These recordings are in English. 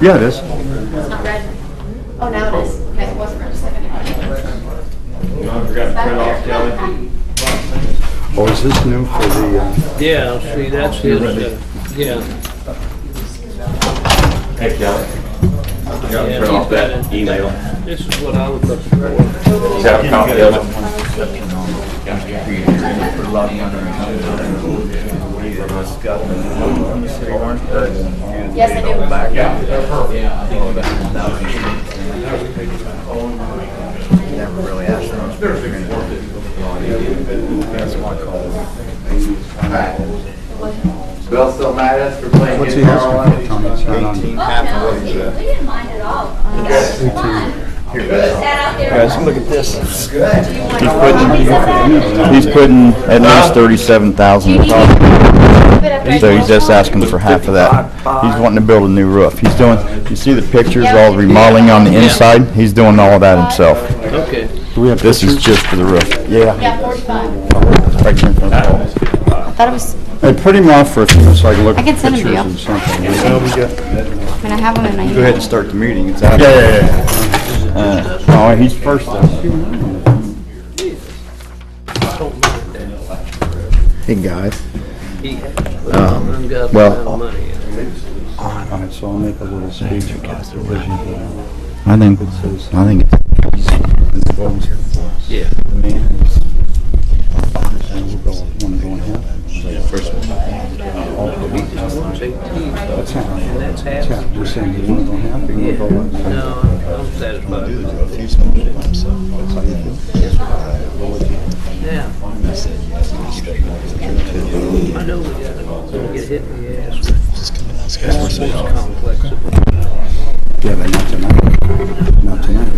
Yeah, it is. It's not red. Oh, now it is. Okay, it wasn't red a second ago. I forgot to print off, Kelly. Oh, is this new for the, Yeah, see, that's his, yeah. Hey, Kelly. I got to print off that email. This is what I was looking for. Just have a copy of it. Yes, I do. Never really asked them. That's my call. Bill still mad at us for playing what's he guitar asking on for, Tom? It's not on. 18 Oh, half no, of we it. didn't mind at all. Here, Guys, look at this. He's putting at least 37,000. So he's just asking for half of that. He's wanting to build a new roof. He's doing, you see the pictures, all the remodeling on the inside? He's doing all of that himself. Okay. Do we have This is just for the roof. Yeah. Yeah, 45. Right here in front of the wall. I thought it was, Hey, print him off for a few minutes so I can look I at can send him to pictures you. and something. I mean, I have them in my Go email. ahead and start the meeting. It's out. Yeah. Oh, he's first though. Hey, guys. He has well, money. All right, so I'll make a little speech. I think it's. Yeah. First one. That's half. That's half. Yeah, we're saying you want to go half, you want to go less. No, I'm satisfied. Yeah. I know we gotta get hit in the ass with all this complexity. Yeah, but not tonight. Not tonight.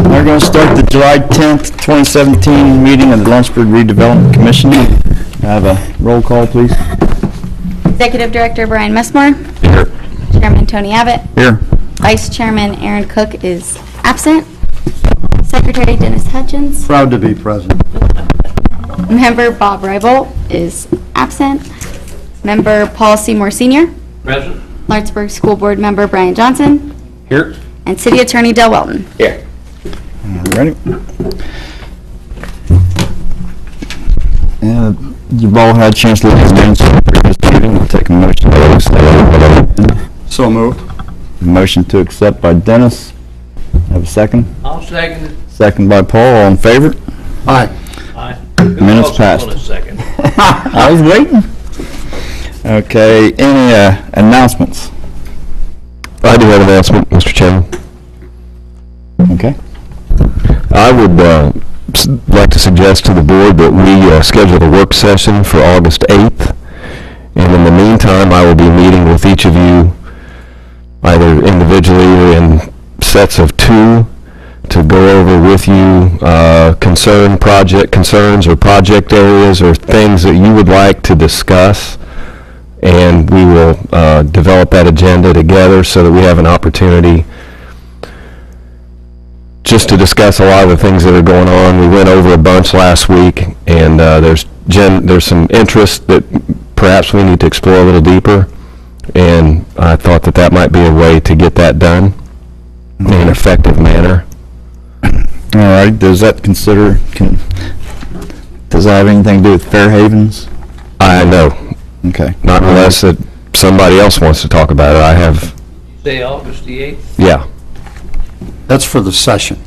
We're going to start the July 10th, 2017 meeting of the Lawrenceburg Redevelopment Commission. Have a roll call, please. Executive Director Brian Messmore. Here. Chairman Tony Abbott. Here. Vice Chairman Aaron Cook is absent. Secretary Dennis Hutchins. Proud to be president. Member Bob Rybolt is absent. Member Paul Seymour Sr. President? Lawrenceburg School Board Member Brian Johnson. Here. And City Attorney Del Welton. Here. Ready? You've all had a chance to look at the minutes of the previous meeting. We'll take a motion to accept. So moved. Motion to accept by Dennis. Have a second? I'll second it. Second by Paul. All in favor? Aye. Aye. Minutes passed. Hold on a second. I was waiting. Okay, any announcements? I do have an announcement, Mr. Chairman. Okay. I would like to suggest to the board that we schedule a work session for August 8th. And in the meantime, I will be meeting with each of you either individually or in sets of 2 to go over with you project concerns or project areas or things that you would like to discuss. And we will develop that agenda together so that we have an opportunity just to discuss a lot of the things that are going on. We went over a bunch last week, and there's some interest that perhaps we need to explore a little deeper. And I thought that that might be a way to get that done in an effective manner. All right, does that have anything to do with Fair Havens? I know, Okay. not unless that somebody else wants to talk about it. I have, Say August the 8th? yeah. That's for the session.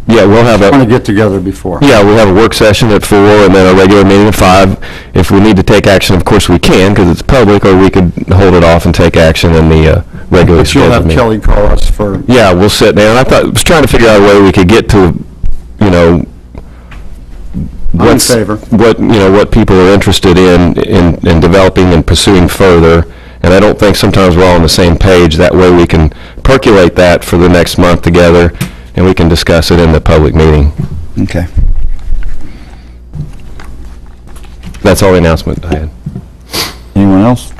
Yeah, we'll have I want to a, get together before. yeah, we'll have a work session at 4 and then a regular meeting at 5. If we need to take action, of course we can, because it's public, or we could hold it off and take action in the regularly But you'll scheduled have meeting. Kelly call us for, Yeah, we'll sit down. I was trying to figure out a way we could get to, I'm in favor. what people are interested in developing and pursuing further. And I don't think sometimes we're all on the same page. That way we can percolate that for the next month together, and we can discuss it in the public meeting. Okay. That's all the announcement I had. Anyone else?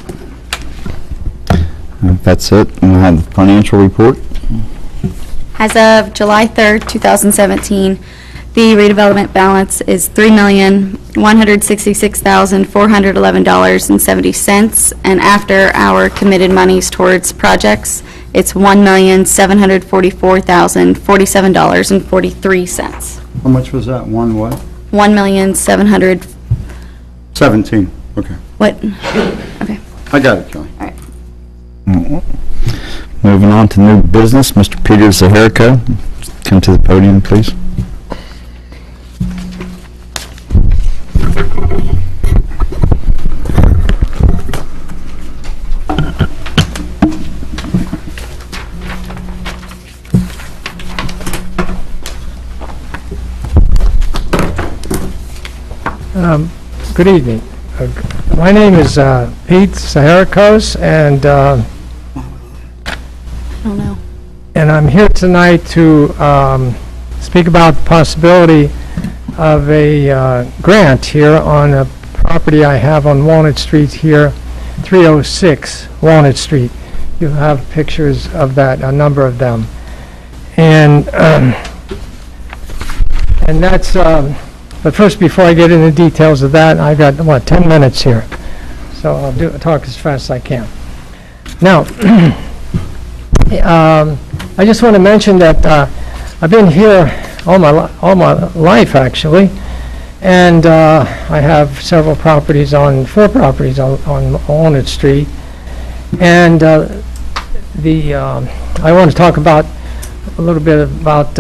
If that's it, we'll have the financial report. As of July 3rd, 2017, The redevelopment balance is $3,166,411.70, and after our committed monies towards projects, it's $1,744,047.43. How much was that? One what? 1,700,000. 17, okay. What? Okay. I got it, Kelly. All right. Moving on to new business, Mr. Peter Zaharico, come to the podium, please. Good evening. My name is Pete Saharikos, and I don't know. and I'm here tonight to speak about the possibility of a grant here on a property I have on Walnut Street here, 306 Walnut Street. You have pictures of that, a number of them. And that's, but first, before I get into details of that, I've got, 10 minutes here. So I'll talk as fast as I can. Now, I just want to mention that I've been here all my life, actually, and I have four properties on Walnut Street, and I want to talk about a little bit about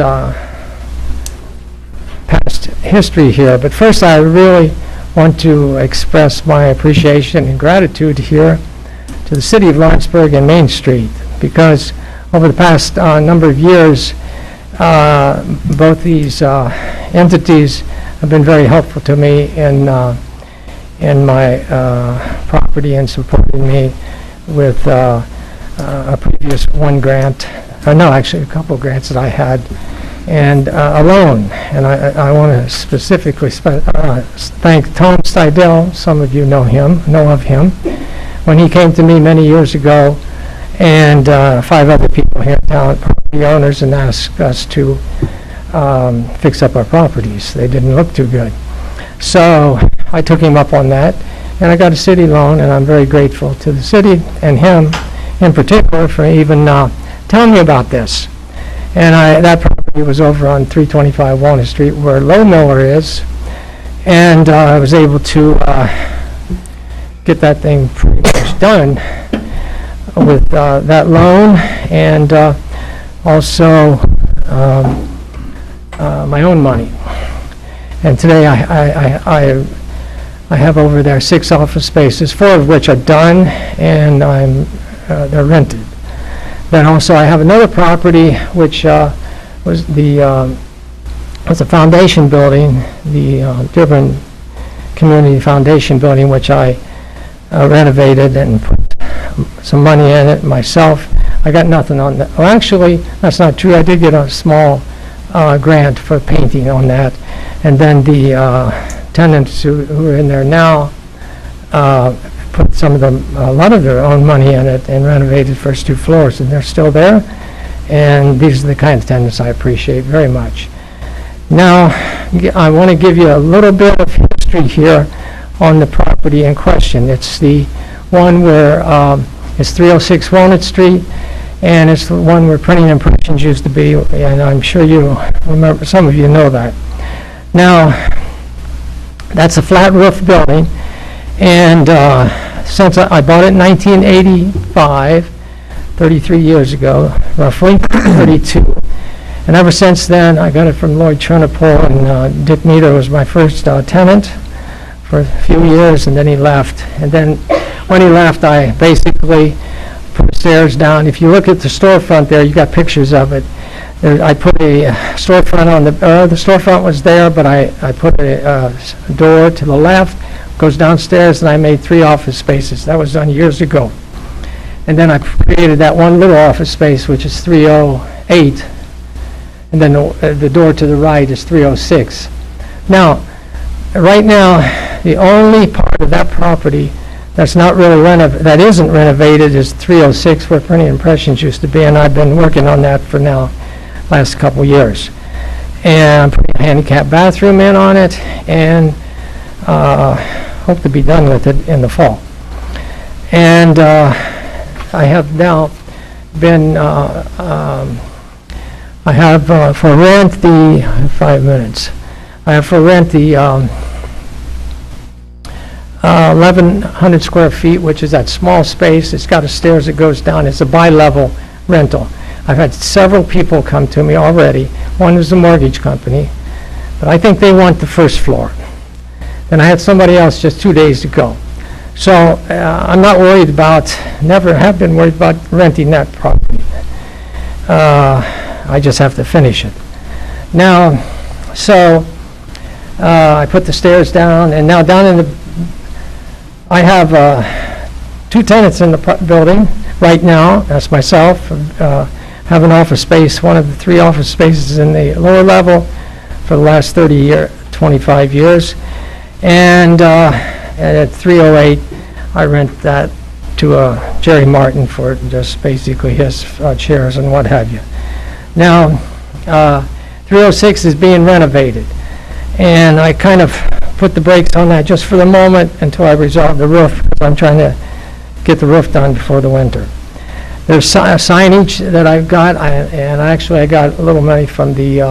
past history here. But first, I really want to express my appreciation and gratitude here to the city of Lawrenceburg and Main Street, because over the past number of years, both these entities have been very helpful to me in my property and supporting me with a previous one grant, no, actually a couple grants that I had, and a loan. And I want to specifically thank Tom Steidel. Some of you know of him, when he came to me many years ago, and 5 other people here, property owners, and asked us to fix up our properties. They didn't look too good. So I took him up on that, and I got a city loan, and I'm very grateful to the city and him in particular for even telling me about this. And that property was over on 325 Walnut Street, where Low Miller is, and I was able to get that thing pretty much done with that loan, and also my own money. And today I have over there 6 office spaces, 4 of which are done, and they're rented. Then also I have another property which was a foundation building, the Dearborn Community Foundation building, which I renovated and put some money in it myself. I got nothing on that. Well, actually, that's not true. I did get a small grant for painting on that. And then the tenants who are in there now put a lot of their own money in it and renovated the first 2 floors, and they're still there. And these are the kind of tenants I appreciate very much. Now, I want to give you a little bit of history here on the property in question. It's the one where it's 306 Walnut Street, and it's the one where Printing and Impressions used to be, and I'm sure you remember, some of you know that. Now, that's a flat roof building, and since I bought it in 1985, 33 years ago, roughly, 32. And ever since then, I got it from Lloyd Chernopol, and Dick Meter was my first tenant for a few years, and then he left. And then when he left, I basically put the stairs down. If you look at the storefront there, you got pictures of it. I put a storefront on the storefront was there, but I put a door to the left, goes downstairs, and I made 3 office spaces. That was done years ago. And then I created that one little office space, which is 308, and then the door to the right is 306. Now, right now, the only part of that property that's not really that isn't renovated is 306, where Printing Impressions used to be, and I've been working on that for now last couple years. and I'm putting a handicap bathroom in on it, and hope to be done with it in the fall. And I have now been, I have for rent the, 5 minutes, I have for rent the 1,100 square feet, which is that small space. It's got a stairs that goes down. It's a bi-level rental. I've had several people come to me already. One is a mortgage company, but I think they want the first floor. And I had somebody else just 2 days ago. So I'm not worried about, never have been worried about renting that property. I just have to finish it. Now, so I put the stairs down, and now down in the, I have 2 tenants in the building right now. That's myself. Have an office space, one of the 3 office spaces in the lower level for the last 25 years. And at 308, I rent that to Jerry Martin for just basically his chairs and what have you. Now, 306 is being renovated, and I kind of put the brakes on that just for the moment until I resolve the roof, because I'm trying to get the roof done before the winter. There's signage that I've got, and actually I got a little money from the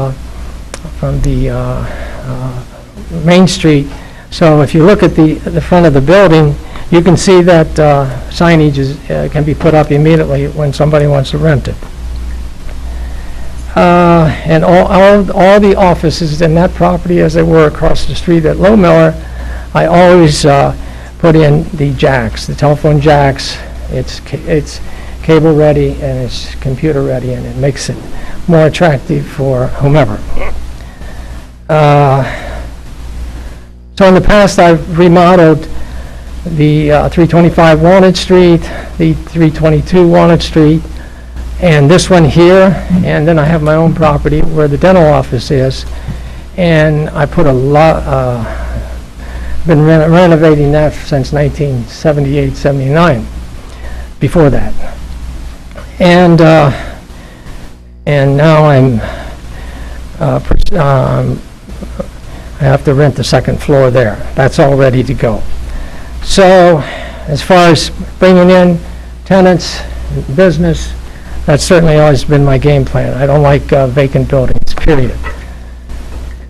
Main Street. So if you look at the front of the building, you can see that signage can be put up immediately when somebody wants to rent it. And all the offices in that property, as they were across the street at Low Miller, I always put in the jacks, the telephone jacks. It's cable ready and it's computer ready, and it makes it more attractive for whomever. So in the past, I've remodeled the 325 Walnut Street, the 322 Walnut Street, and this one here, and then I have my own property where the dental office is, and I put a lot, been renovating that since 1978, 79, before that. And now I have to rent the second floor there. That's all ready to go. So as far as bringing in tenants, business, that's certainly always been my game plan. I don't like vacant buildings, period.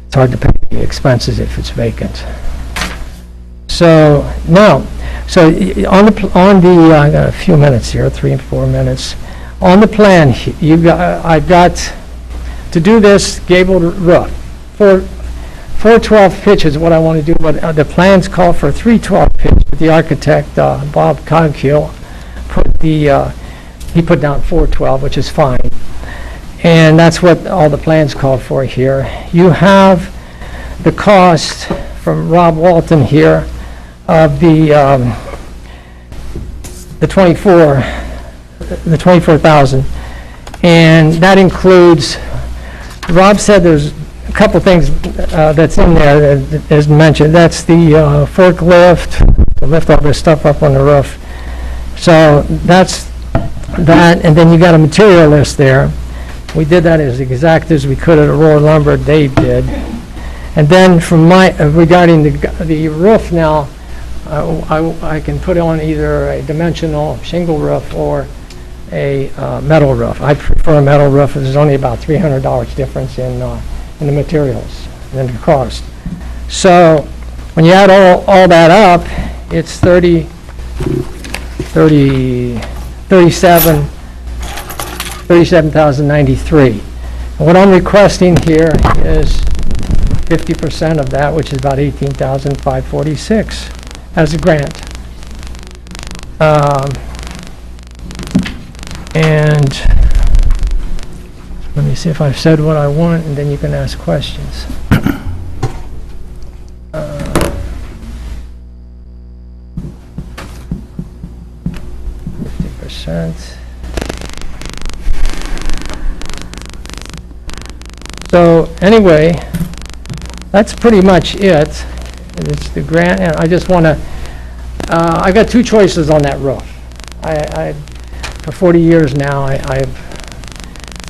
It's hard to pay the expenses if it's vacant. So now, on the I got a few minutes here, 3 or 4 minutes. On the plan, I've got to do this gabled roof. 412 pitch is what I want to do, but the plans call for 312 pitch. The architect, Bob Coghill, he put down 412, which is fine. And that's what all the plans call for here. You have the cost from Rob Walton here of the 24,000, and that includes, Rob said there's a couple things that's in there that is mentioned. That's the forklift to lift all this stuff up on the roof. So that's that, and then you got a material list there. We did that as exact as we could at Aurora Lumber, Dave did. And then from regarding the roof now, I can put on either a dimensional shingle roof or a metal roof. I prefer a metal roof. There's only about $300 difference in the materials and the cost. So when you add all that up, it's 37,093. And what I'm requesting here is 50% of that, which is about 18,546 as a grant. And let me see if I've said what I want, and then you can ask questions. 50%. So anyway, that's pretty much it. It's the grant, and I just want to, I got 2 choices on that roof. For 40 years now, I've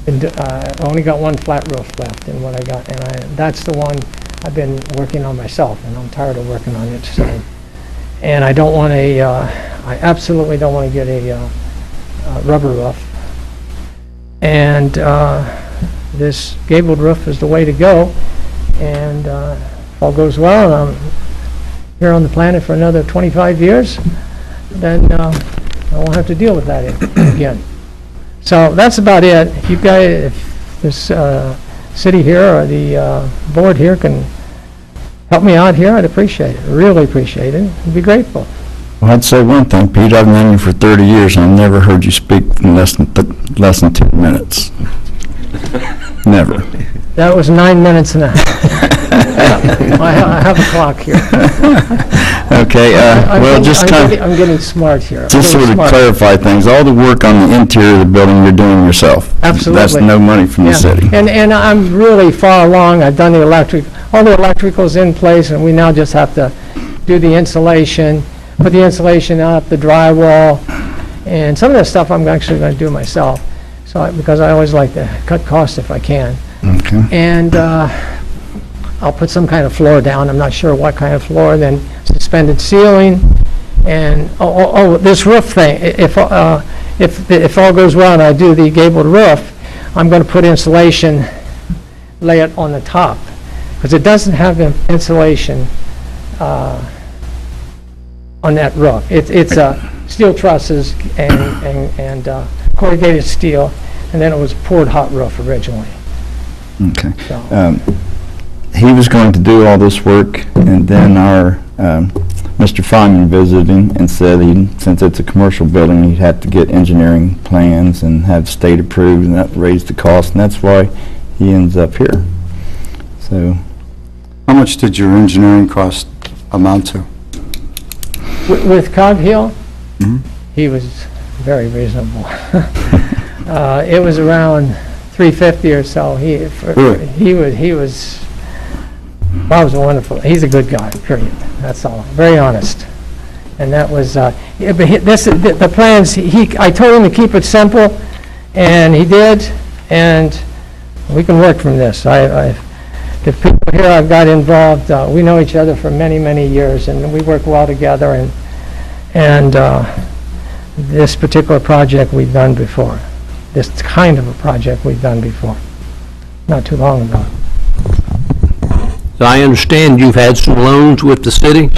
I only got one flat roof left in what I got, and that's the one I've been working on myself, and I'm tired of working on it, so. And I don't want I absolutely don't want to get a rubber roof. And this gabled roof is the way to go, and if all goes well, and I'm here on the planet for another 25 years, then I won't have to deal with that again. So that's about it. If you guys, if this city here or the board here can help me out here, I'd appreciate it, really appreciate it. I'd be grateful. Well, I'd say one thing, Pete, I've known you for 30 years, and I've never heard you speak in less than 2 minutes. Never. That was 9 minutes and a half. I have a clock here. Okay, well, just kind of, I'm getting smart here. just sort of clarify things, all the work on the interior of the building you're doing yourself. Absolutely. That's no money from the Yeah. city. And I'm really far along. I've done the all the electrical's in place, and we now just have to do the insulation, put the insulation up, the drywall, and some of that stuff I'm actually going to do myself, because I always like to cut costs if I can. Okay. And I'll put some kind of floor down. I'm not sure what kind of floor, then suspended ceiling, and this roof thing, if all goes well and I do the gabled roof, I'm going to put insulation, lay it on the top, because it doesn't have insulation on that roof. It's steel trusses and corrugated steel, and then it was poured hot roof originally. Okay. So, He was going to do all this work, and then our Mr. Feynman visited him and said since it's a commercial building, he'd have to get engineering plans and have state approved, and that raised the cost, and that's why he ends up here. So, How much did your engineering cost amount to? with Cog Hill, Mhm. he was very reasonable. It was around $350 or so. Really? He was Bob's wonderful. He's a good guy, period. That's all. Very honest. And that was, the plans, I told him to keep it simple, and he did, and we can work from this. The people here I've got involved, we know each other for many, many years, and we work well together, and this particular project we've done before. This kind of a project we've done before, not too long ago. So I understand you've had some loans with the city?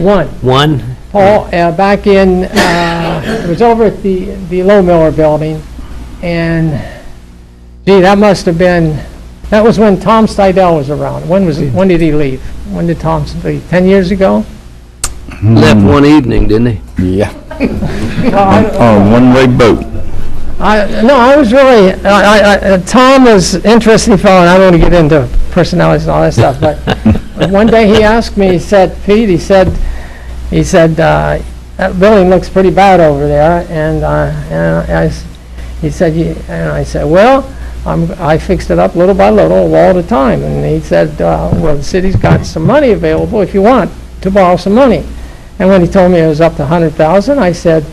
One. Paul, back in, it was over at the Low Miller Building, and, gee, that must have been, that was when Tom Steidel was around. When did he leave? When did Tom leave? 10 years ago? Left one evening, didn't he? yeah, on a one-way boat. I was really, Tom was an interesting fellow, and I don't want to get into personalities and all that stuff, but one day he asked me, he said, Pete, he said, that building looks pretty bad over there, and he said, and I said, well, I fixed it up little by little, a wall at a time, and he said, well, the city's got some money available if you want to borrow some money. And when he told me it was up to $100,000, I said,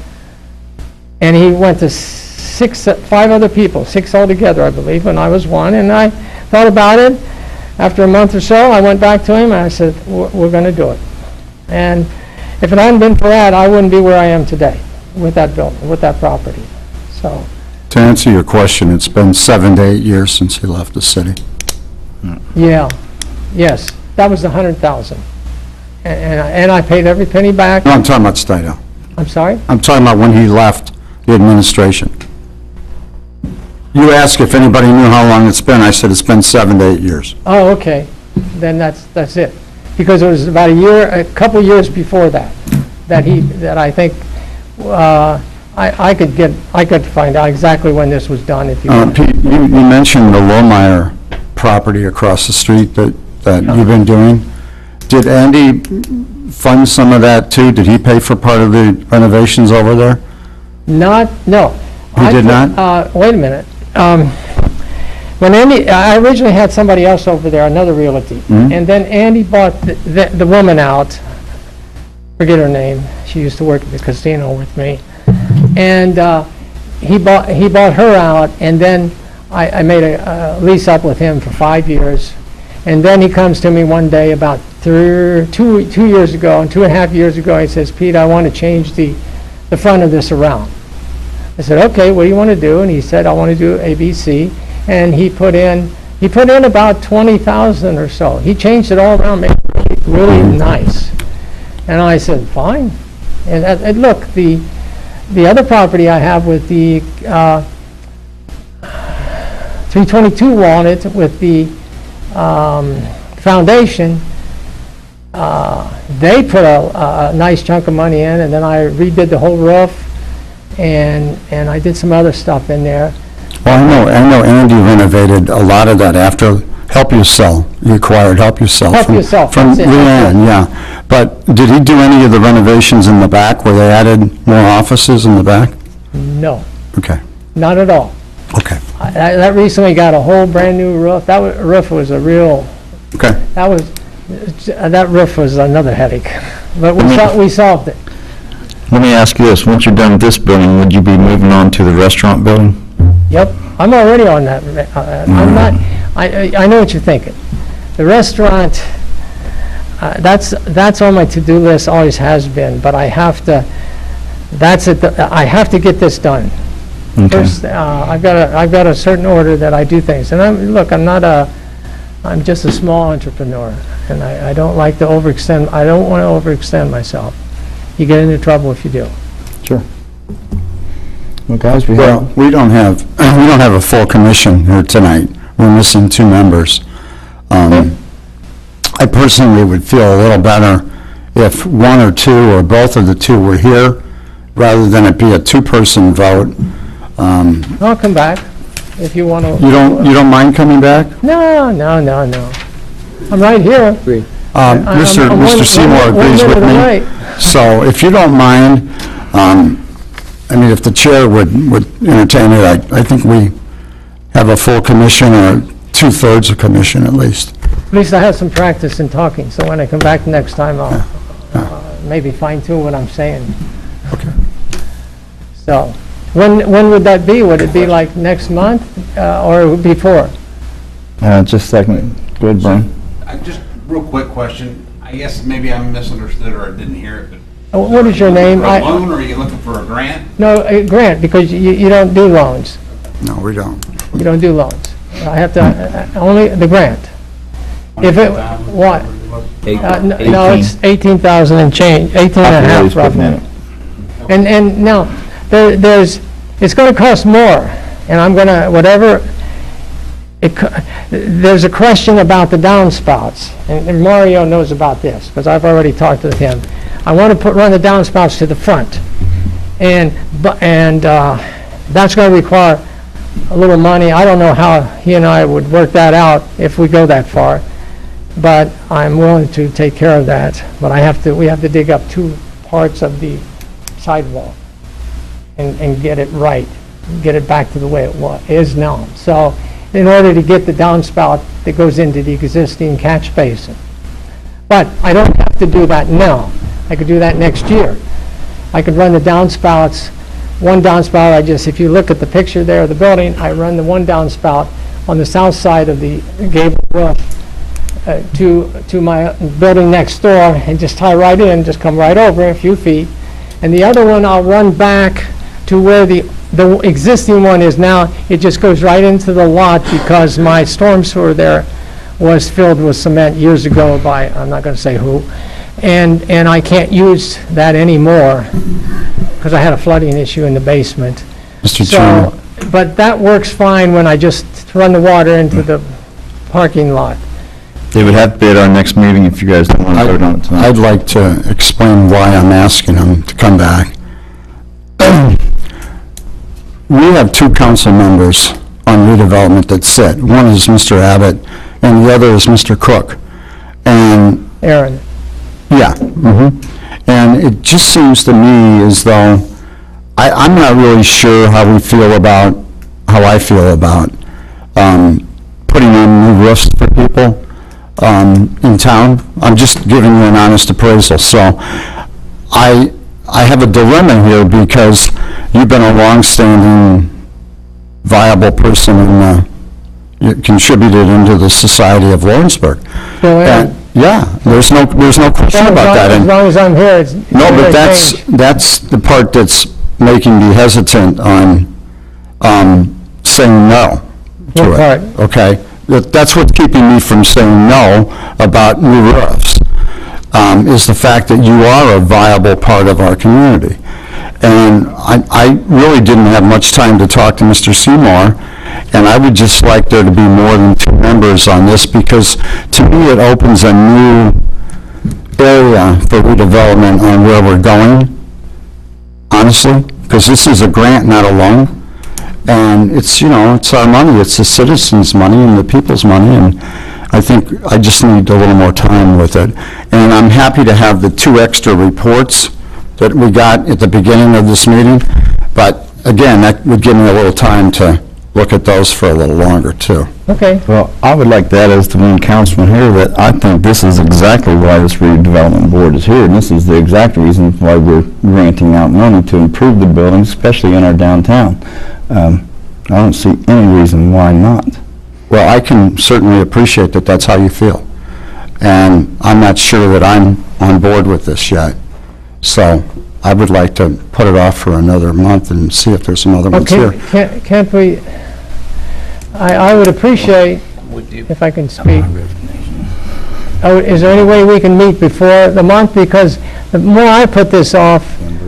and he went to 5 other people, 6 altogether, I believe, and I was one, and I thought about it. After a month or so, I went back to him, and I said, we're going to do it. And if it hadn't been for that, I wouldn't be where I am today with that building, with that property. So, To answer your question, it's been 7 to 8 years since he left the city. yeah, yes, that was the $100,000. And I paid every penny back. No, I'm talking about Steidel. I'm sorry? I'm talking about when he left the administration. You asked if anybody knew how long it's been. I said it's been 7 to 8 years. Oh, okay, then that's it. Because it was about a couple years before that I think, I could find out exactly when this was done if you want. Pete, you mentioned the Lohmeyer property across the street that you've been doing. Did Andy fund some of that too? Did he pay for part of the renovations over there? No. He did not? Wait a minute. When Andy, I originally had somebody else over there, another realty, and then Andy bought the woman out, forget her name, she used to work at the casino with me, and he bought her out, and then I made a lease up with him for 5 years, and then he comes to me one day about 2 years ago, and 2.5 years ago, he says, Pete, I want to change the front of this around. I said, okay, what do you want to do? And he said, I want to do ABC, and he put in about 20,000 or so. He changed it all around, made it really nice. And I said, fine. And look, the other property I have with the 322 Walnut with the foundation, they put a nice chunk of money in, and then I redid the whole roof, and I did some other stuff in there. Well, I know Andy renovated a lot of that after Help Yourself. You acquired Help Yourself. Help Yourself, From that's it. Leanne, yeah. But did he do any of the renovations in the back where they added more offices in the back? No, Okay, not at all. okay, That recently got a whole brand-new roof. Roof was a real, okay. that roof was another headache. But we solved it. Let me ask you this, once you're done with this building, would you be moving on to the restaurant building? Yep, I'm already on that. I'm not, I know what you're thinking. The restaurant, that's on my to-do list, always has been, but I have to, I have to get this done. Okay. First, I've got a certain order that I do things. And I'm just a small entrepreneur, and I don't like to overextend, I don't want to overextend myself. You get into trouble if you do. Sure. Well, guys, Well, we don't have a full commission here tonight. We're missing 2 members. I personally would feel a little better if 1 or 2 or both of the 2 were here, rather than it be a 2-person vote. I'll come back if you want to. You don't mind coming back? No. I'm right here. Mr. Seymour agrees with me. So if you don't mind, I mean, if the chair would entertain it, I think we have a full commission or 2/3 of commission at least. At least I have some practice in talking, so when I come back next time, I'll maybe fine-tune what I'm saying. Okay. So, when would that be? Would it be like next month or before? just a second. Go ahead, Brian. Just real quick question. I guess maybe I misunderstood or I didn't hear it, but. What is your name? For a loan, or are you looking for a grant? No, a grant, because you don't do loans. No, we don't. You don't do loans. I have to, only the grant. If it, what? No, it's 18,000 and change, 18 and a half roughly. And now, it's going to cost more, and I'm going to, there's a question about the downspouts, and Mario knows about this, because I've already talked with him. I want to run the downspouts to the front, and that's going to require a little money. I don't know how he and I would work that out if we go that far, but I'm willing to take care of that. But we have to dig up 2 parts of the sidewall and get it right, get it back to the way it is now. So in order to get the downspout that goes into the existing catch basin. But I don't have to do that now. I could do that next year. I could run the downspouts, one downspout, if you look at the picture there of the building, I run the one downspout on the south side of the gable roof to my building next door and just tie right in, just come right over a few feet. And the other one I'll run back to where the existing one is now. It just goes right into the lot because my storm sewer there was filled with cement years ago by, I'm not going to say who, and I can't use that anymore because I had a flooding issue in the basement. Mr. Chairman. But that works fine when I just run the water into the parking lot. They would have to be at our next meeting if you guys don't want to vote on it tonight. I'd like to explain why I'm asking him to come back. We have 2 council members on redevelopment that sit. One is Mr. Abbott, and the other is Mr. Cook. And Aaron. yeah, and it just seems to me as though I'm not really sure how I feel about putting in new roofs for people in town. I'm just giving you an honest appraisal. So I have a dilemma here because you've been a long-standing viable person contributed into the society of Lawrenceburg. Still am. And, yeah, there's no question about that. As And- long as I'm here, it's. No, but that's the part that's making me hesitant on saying no to What it. part? Okay? That's what's keeping me from saying no about new roofs, is the fact that you are a viable part of our community. And I really didn't have much time to talk to Mr. Seymour, and I would just like there to be more than 2 members on this, because to me it opens a new area for redevelopment on where we're going, honestly, because this is a grant, not a loan. And it's, it's our money, it's the citizens' money and the people's money, and I think I just need a little more time with it. And I'm happy to have the 2 extra reports that we got at the beginning of this meeting, but again, that would give me a little time to look at those for a little longer, too. Okay. Well, I would like that as the one councilman here, that I think this is exactly why this redevelopment board is here, and this is the exact reason why we're granting out money to improve the buildings, especially in our downtown. I don't see any reason why not. Well, I can certainly appreciate that that's how you feel, and I'm not sure that I'm on board with this yet. So I would like to put it off for another month and see if there's some other ones here. Can't we, I would appreciate, if I can speak, is there any way we can meet before the month? Because the more I put this off,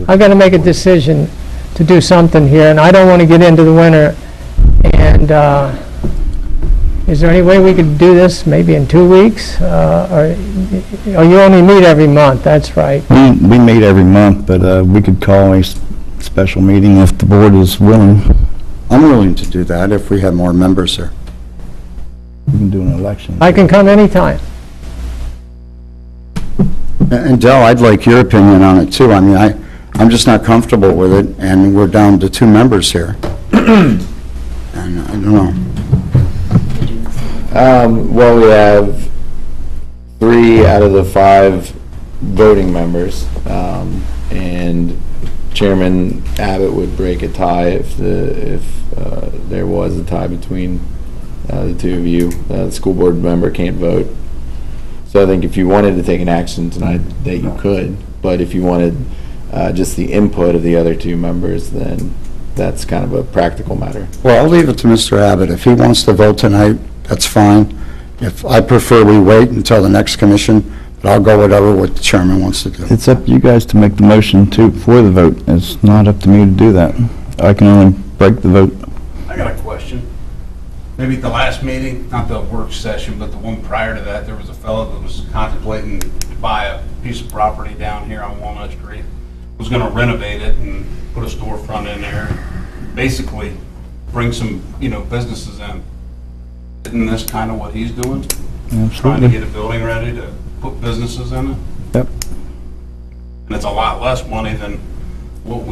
I've got to make a decision to do something here, and I don't want to get into the winter. And is there any way we could do this maybe in 2 weeks? Or you only meet every month, that's right. We meet every month, but we could call a special meeting if the board is willing. I'm willing to do that if we have more members here. We can do an election. I can come anytime. And Del, I'd like your opinion on it too. I mean, I'm just not comfortable with it, and we're down to 2 members here. And I don't know. Well, we have 3 out of the 5 voting members, and Chairman Abbott would break a tie if there was a tie between the 2 of you. The school board member can't vote. So I think if you wanted to take an action tonight, that you could, but if you wanted just the input of the other 2 members, then that's kind of a practical matter. Well, I'll leave it to Mr. Abbott. If he wants to vote tonight, that's fine. If I prefer we wait until the next commission, but I'll go whatever what the chairman wants to do. It's up to you guys to make the motion for the vote. It's not up to me to do that. I can only break the vote. I got a question. Maybe at the last meeting, not the work session, but the one prior to that, there was a fellow that was contemplating to buy a piece of property down here on Walnut Street. Was going to renovate it and put a storefront in there. Basically, bring some, businesses in. Isn't this kind of what he's doing? Trying to Absolutely. get a building ready to put businesses in it? Yep. And it's a lot less money than what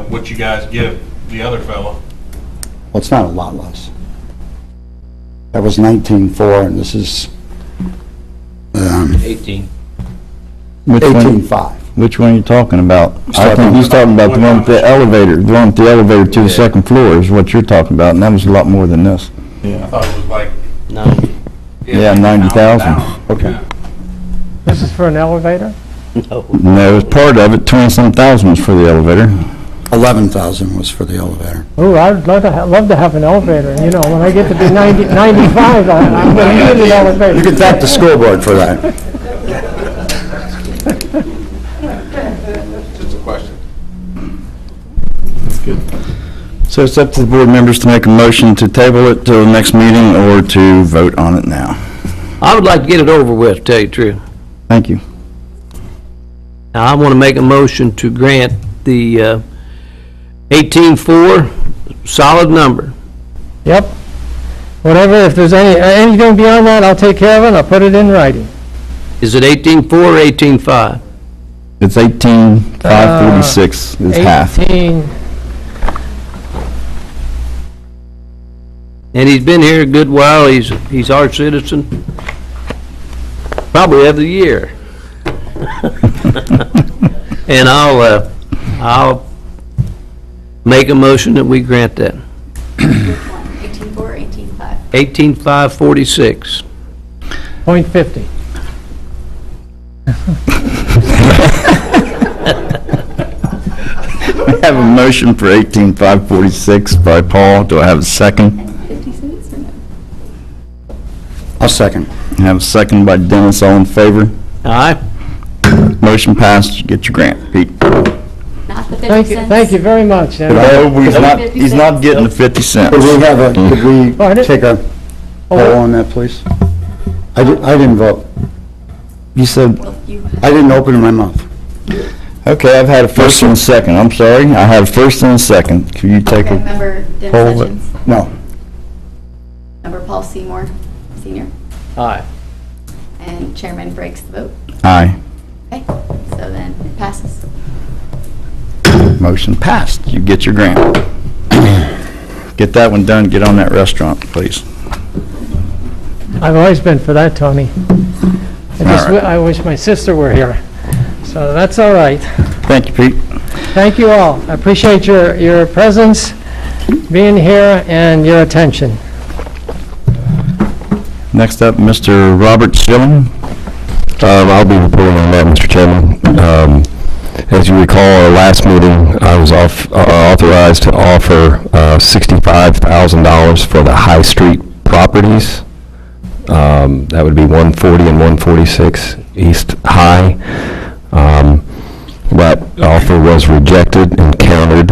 what you guys give the other fellow. Well, it's not a lot less. That was 19.4, and this is 18. Which one? 18.5. Which one are you talking about? I think he's talking about the one with the elevator, the one with the elevator to the second floor is what you're talking about, and that was a lot more than this. I thought it was like... 90. Yeah, 90,000. Okay. Yeah. This is for an elevator? No. No, it was part of it, 20-some thousand was for the elevator. 11,000 was for the elevator. Ooh, I'd love to have an elevator, when I get to be 95, I'm going to need an elevator. You can thank the school board for that. Just a question. So it's up to the board members to make a motion to table it till the next meeting or to vote on it now. I would like to get it over with, to tell you the truth. Thank you. Now, I want to make a motion to grant the 18.4 solid number. Yep. Whatever, if there's anything beyond that, I'll take care of it, I'll put it in writing. Is it 18.4 or 18.5? It's 18,546 is half. 18, And he's been here a good while, he's our citizen, probably of the year. And I'll make a motion that we grant that. 18546. .50. I have a motion for 18,546 by Paul. Do I have a second? 50 cents or no? I'll second. I have a second by Dennis. All in favor? Aye. Motion passed. You get your grant, Pete. Not the 50 cents. Thank you very much. And- No, he's not, 50 he's not cents. getting the 50 cents. Could we have a, could we Pardon? take a poll on that, please? I didn't vote. You said, Well, you, I didn't open my mouth. okay, I've had a first and a second. I'm sorry. I had a first and a second. Could you take okay, a member Dennis poll? Hutchins, No. member Paul Seymour, Senior, Aye. and Chairman breaks the vote. Aye. Okay, so then it passes. Motion passed. You get your grant. Get that one done. Get on that restaurant, please. I've always been for that, Tony. All right. I wish my sister were here. So that's all right. Thank you, Pete. Thank you all. I appreciate your presence, being here, and your attention. Next up, Mr. Robert Schilling. I'll be reporting on that, Mr. Chairman. As you recall, our last meeting, I was authorized to offer $65,000 for the High Street properties. That would be 140 and 146 East High. That offer was rejected and countered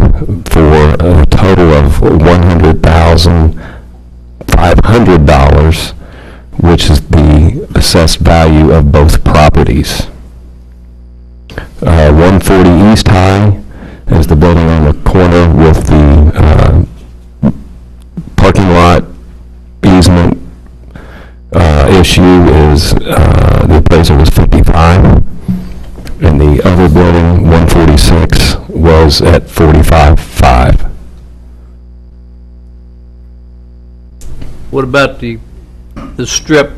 for a total of $100,500, which is the assessed value of both properties. 140 East High is the building on the corner with the parking lot easement issue is, the appraisal was 55. And the other building, 146, was at 45.5. What about the strip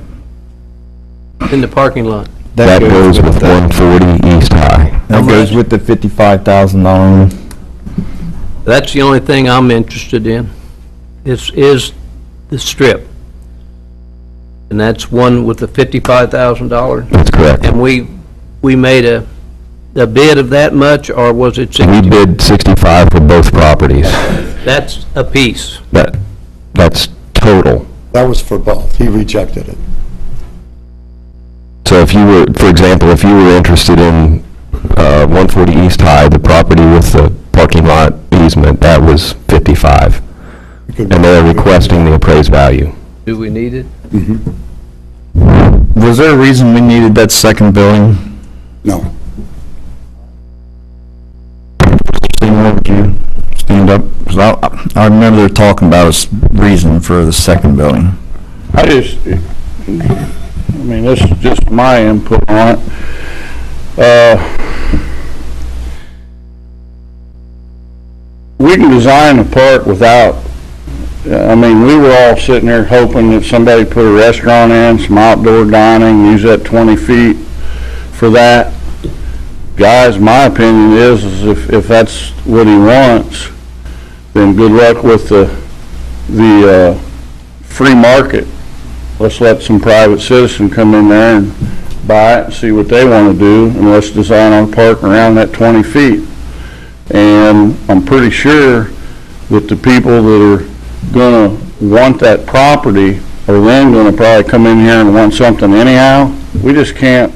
in the parking lot? That goes with 140 East High. That goes with the $55,000. That's the only thing I'm interested in, is the strip. And that's one with the $55,000? That's correct. And we made a bid of that much, or was it 60? We bid 65 for both properties. That's a piece. That's total. That was for both. He rejected it. So if you were, for example, if you were interested in 140 East High, the property with the parking lot easement, that was 55. And they're requesting the appraised value. Do we need it? Was there a reason we needed that second building? No. Seymour, would you stand up? 'Cause I remember they're talking about a reason for the second building. I mean, this is just my input on it. We can design a park without, I mean, we were all sitting there hoping that somebody put a restaurant in, some outdoor dining, use that 20 feet for that. Guys, my opinion is if that's what he wants, then good luck with the free market. Let's let some private citizen come in there and buy it and see what they want to do, and let's design our park around that 20 feet. And I'm pretty sure that the people that are gonna want that property are then gonna probably come in here and want something anyhow. We just can't,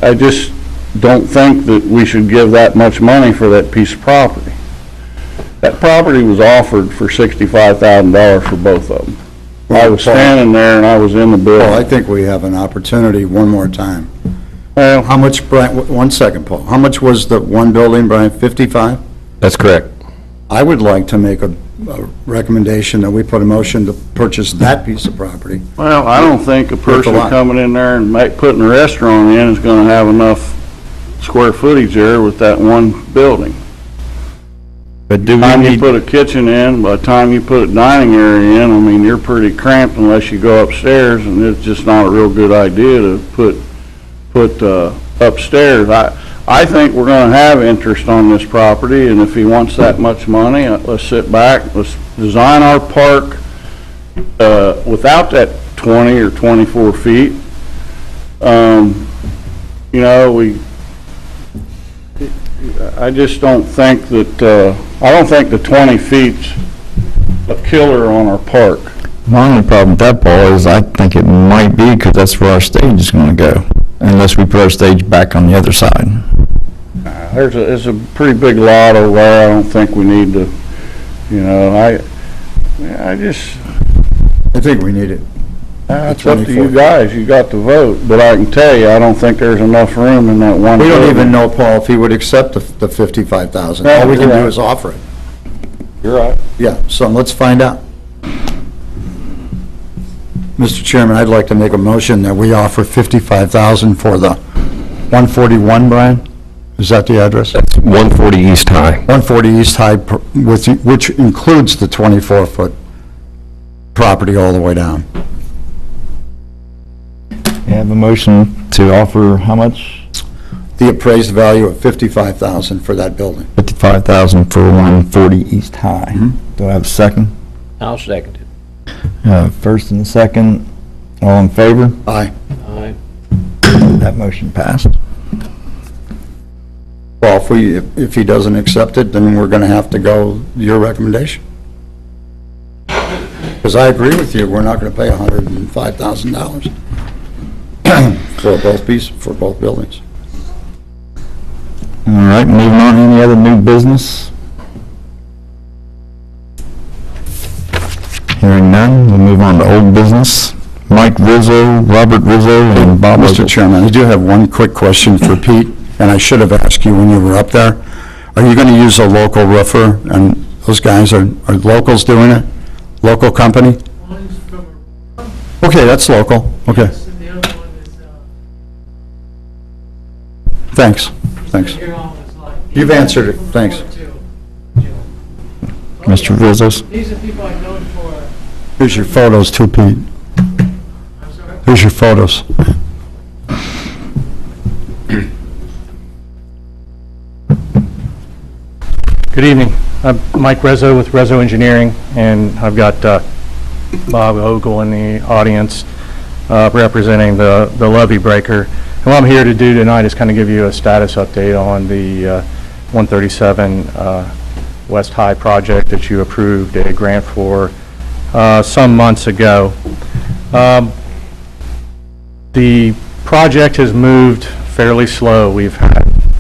I just don't think that we should give that much money for that piece of property. That property was offered for $65,000 for both of them. I was standing there and I was in the Paul, I building. think we have an opportunity one more time. Well, How much, Brian, one second, Paul. How much was the one building, Brian? 55? That's correct. I would like to make a recommendation that we put a motion to purchase that piece of property. well, I don't think a person lot. coming in there and putting a restaurant in is gonna have enough square footage there with that one building. But do By the we time you need, put a kitchen in, by the time you put a dining area in, I mean, you're pretty cramped unless you go upstairs, and it's just not a real good idea to put upstairs. I think we're gonna have interest on this property, and if he wants that much money, let's sit back, let's design our park without that 20 or 24 feet, you know, I just don't think that, I don't think the 20 feet's a killer on our park. My only problem with that, Paul, is I think it might be because that's where our stage is going to go, unless we put our stage back on the other side. There's a pretty big lot over there. I don't think we need to, you know, I think we need it. It's up to you guys. You got to vote. But I can tell you, I don't think there's enough room in that one. We don't building. even know, Paul, if he would accept the 55,000. All we can do is offer it. You're right. Yeah, so let's find out. Mr. Chairman, I'd like to make a motion that we offer 55,000 for the 141, Brian? Is that the address? That's 140 East High. 140 East High, which includes the 24-foot property all the way down. You have a motion to offer how much? The appraised value of 55,000 for that building. 55,000 for 140 East High. Do I have a second? I'll second it. First and second, all in favor? Aye. Aye. That motion passed. Well, if he doesn't accept it, then we're going to have to go your recommendation. Because I agree with you, we're not going to pay $105,000 for both buildings. All right, moving on, any other new business? Hearing none, we'll move on to old business. Mike Rizzo, Robert Rizzo, and Bob Mr. Ogle. Chairman, I do have one quick question for Pete, and I should have asked you when you were up there. Are you going to use a local roofer, and those guys are locals doing it? Local company? Okay, that's local, okay. Thanks. You've answered it, thanks. Mr. Rizzo's. These are people I've known for. Here's your photos too, Pete. I'm sorry? Here's your photos. Good evening. I'm Mike Rizzo with Rizzo Engineering, and I've got Bob Ogle in the audience representing the levee breaker. And what I'm here to do tonight is kind of give you a status update on the 137 West High project that you approved a grant for some months ago. The project has moved fairly slow. We've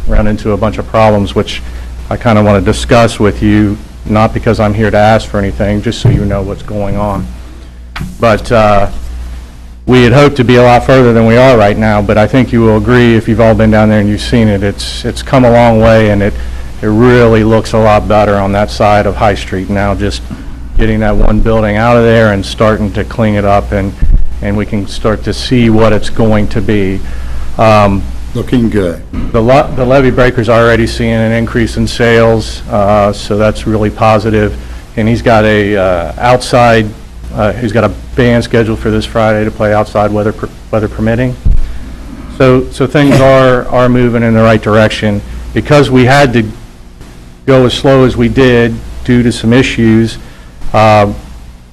run into a bunch of problems, which I kind of want to discuss with you, not because I'm here to ask for anything, just so you know what's going on. But we had hoped to be a lot further than we are right now, but I think you will agree, if you've all been down there and you've seen it, it's come a long way, and it really looks a lot better on that side of High Street now, just getting that one building out of there and starting to clean it up, and we can start to see what it's going to be. Looking good. The levee breaker's already seeing an increase in sales, so that's really positive. And he's got a he's got a band scheduled for this Friday to play outside, weather permitting. So things are moving in the right direction. Because we had to go as slow as we did due to some issues, as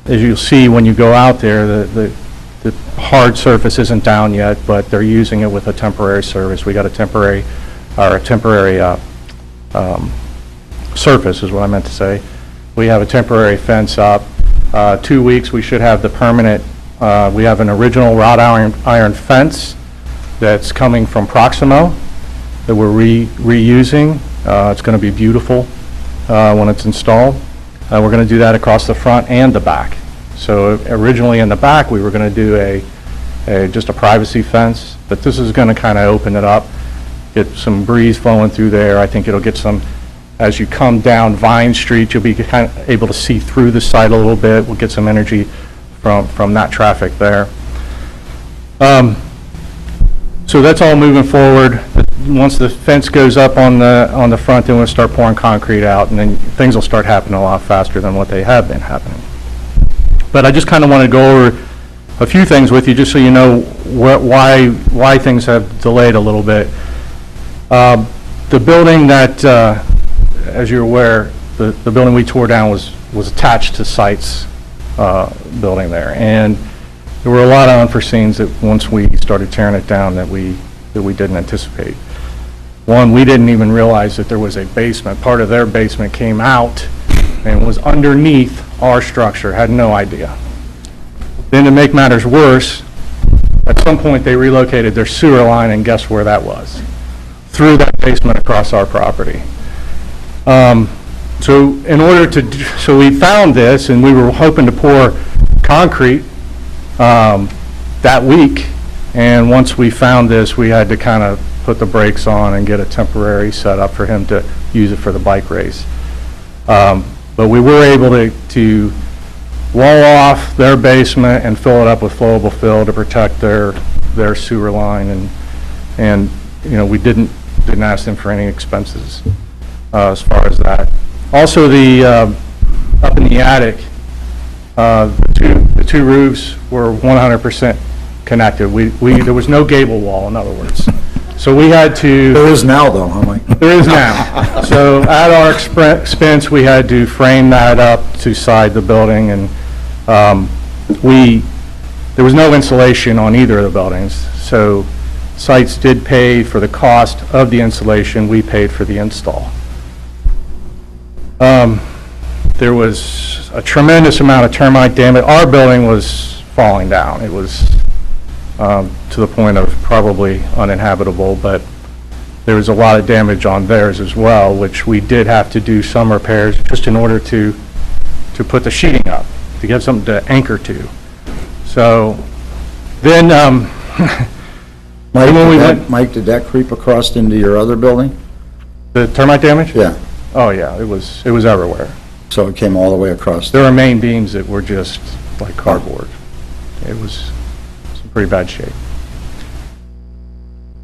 you'll see when you go out there, the hard surface isn't down yet, but they're using it with a temporary service. We got a temporary surface is what I meant to say. We have a temporary fence up. 2 weeks we should have the permanent. We have an original wrought iron fence that's coming from Proximo that we're reusing. It's going to be beautiful when it's installed. We're going to do that across the front and the back. So originally in the back, we were going to do just a privacy fence, but this is going to kind of open it up, get some breeze flowing through there. I think it'll get some, as you come down Vine Street, you'll be kind of able to see through the site a little bit. We'll get some energy from that traffic there. So that's all moving forward. Once the fence goes up on the front, then we'll start pouring concrete out, and then things will start happening a lot faster than what they have been happening. But I just kind of want to go over a few things with you, just so you know why things have delayed a little bit. The building that, as you're aware, the building we tore down was attached to sites building there. And there were a lot of unforeseens that once we started tearing it down that we didn't anticipate. One, we didn't even realize that there was a basement. Part of their basement came out and was underneath our structure, had no idea. Then to make matters worse, at some point they relocated their sewer line, and guess where that was? Through that basement across our property. So we found this, and we were hoping to pour concrete that week, and once we found this, we had to kind of put the brakes on and get a temporary setup for him to use it for the bike race. But we were able to wall off their basement and fill it up with flowable fill to protect their sewer line, and you know, we didn't ask them for any expenses as far as that. Also, up in the attic, the two roofs were 100% connected. There was no gable wall, in other words. So we had to... There is now, though, huh, Mike? There is now. So at our expense, we had to frame that up to side the building, and there was no insulation on either of the buildings. So sites did pay for the cost of the insulation. We paid for the install. There was a tremendous amount of termite damage. Our building was falling down. It was to the point of probably uninhabitable, but there was a lot of damage on theirs as well, which we did have to do some repairs just in order to put the sheeting up, to get something to anchor to. So then, Mike, did that creep across into your other building? The termite damage? Yeah. Oh, yeah, it was everywhere. So it came all the way across? There were main beams that were just like cardboard. It was in pretty bad shape.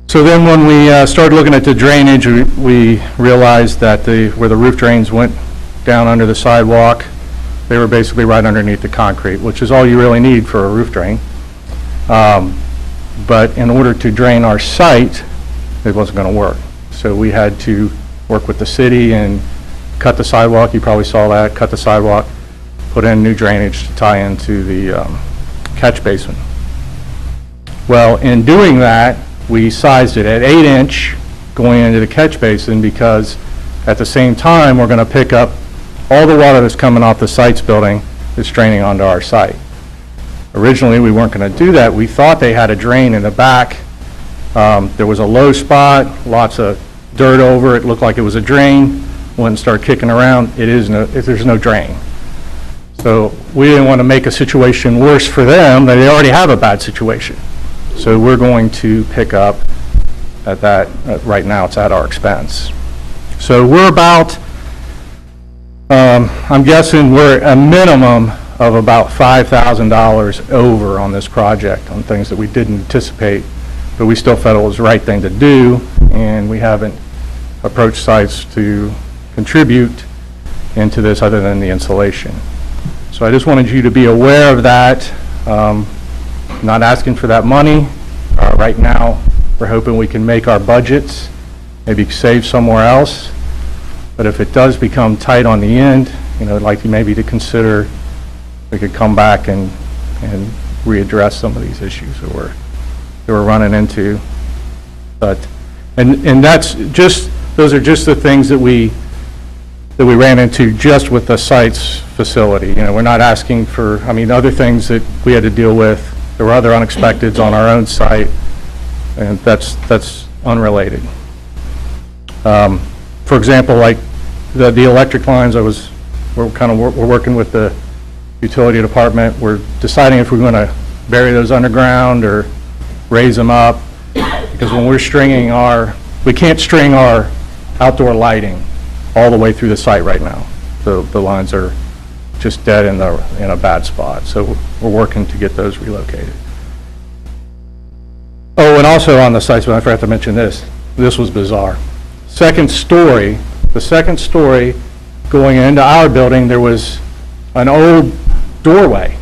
So then when we started looking at the drainage, we realized that where the roof drains went down under the sidewalk, they were basically right underneath the concrete, which is all you really need for a roof drain. But in order to drain our site, it wasn't going to work. So we had to work with the city and cut the sidewalk. You probably saw that. Cut the sidewalk, put in new drainage to tie into the catch basin. Well, in doing that, we sized it at 8-inch going into the catch basin, because at the same time we're going to pick up all the water that's coming off the site's building that's draining onto our site. Originally, we weren't going to do that. We thought they had a drain in the back. There was a low spot, lots of dirt over it, looked like it was a drain. Went and started kicking around. There's no drain. So we didn't want to make a situation worse for them. They already have a bad situation. So we're going to pick up at that. Right now, it's at our expense. So we're about, I'm guessing we're a minimum of about $5,000 over on this project on things that we didn't anticipate, but we still felt it was the right thing to do, and we haven't approached sites to contribute into this other than the insulation. So I just wanted you to be aware of that. Not asking for that money. Right now, we're hoping we can make our budgets, maybe save somewhere else. But if it does become tight on the end, you know, I'd like you maybe to consider we could come back and readdress some of these issues that we're running into. But and that's just, those are just the things that we ran into just with the site's facility. You know, we're not asking for, I mean, other things that we had to deal with. There were other unexpecteds on our own site, and that's unrelated. For example, like the electric lines, we're working with the utility department. We're deciding if we're going to bury those underground or raise them up, because when we're stringing we can't string our outdoor lighting all the way through the site right now. The lines are just dead in a bad spot. So we're working to get those relocated. Oh, and also on the sites, but I forgot to mention this. This was bizarre. The second story going into our building, there was an old doorway.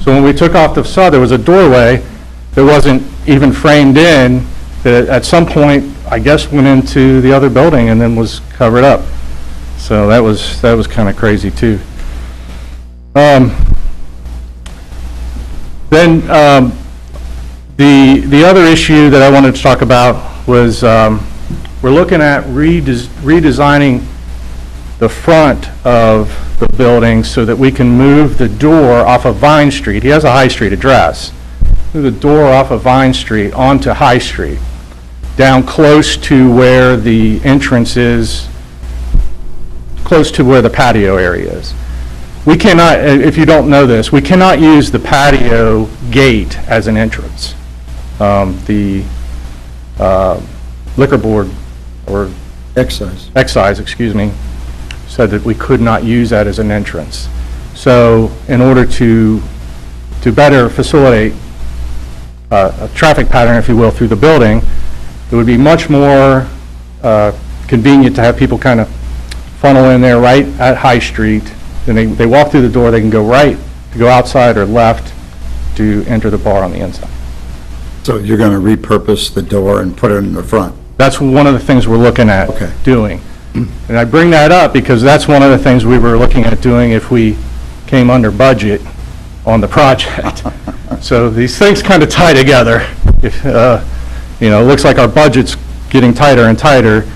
So when we took off the facade, there was a doorway that wasn't even framed in, that at some point, I guess, went into the other building and then was covered up. So that was kind of crazy too. Then, the other issue that I wanted to talk about was, we're looking at redesigning the front of the building so that we can move the door off of Vine Street. He has a High Street address. Move the door off of Vine Street onto High Street, down close to where the entrance is, close to where the patio area is. We cannot, if you don't know this, we cannot use the patio gate as an entrance. The liquor board, or excise, excuse me, said that we could not use that as an entrance. So in order to better facilitate a traffic pattern, if you will, through the building, it would be much more convenient to have people kind of funnel in there right at High Street. Then they walk through the door, they can go right to go outside or left to enter the bar on the inside. So you're going to repurpose the door and put it in the front? That's one of the things we're looking at doing. And I bring that up because that's one of the things we were looking at doing if we came under budget on the project. So these things kind of tie together. If, you know, it looks like our budget's getting tighter and tighter,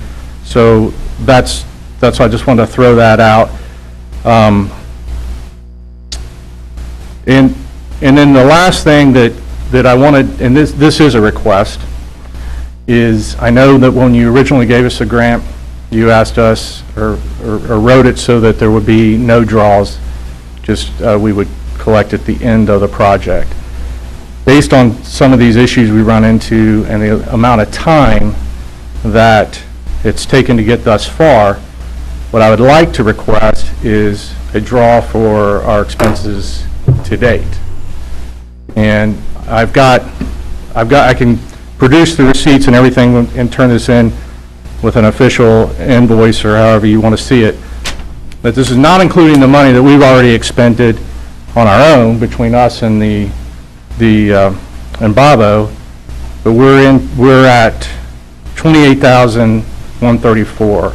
so that's why I just wanted to throw that out. And then the last thing that I wanted, and this is a request, is I know that when you originally gave us a grant, you asked us, or wrote it so that there would be no draws, just we would collect at the end of the project. Based on some of these issues we run into and the amount of time that it's taken to get thus far, what I would like to request is a draw for our expenses to date. And I can produce the receipts and everything and turn this in with an official invoice or however you want to see it. But this is not including the money that we've already expended on our own between us and and Bobo, but we're at $28,134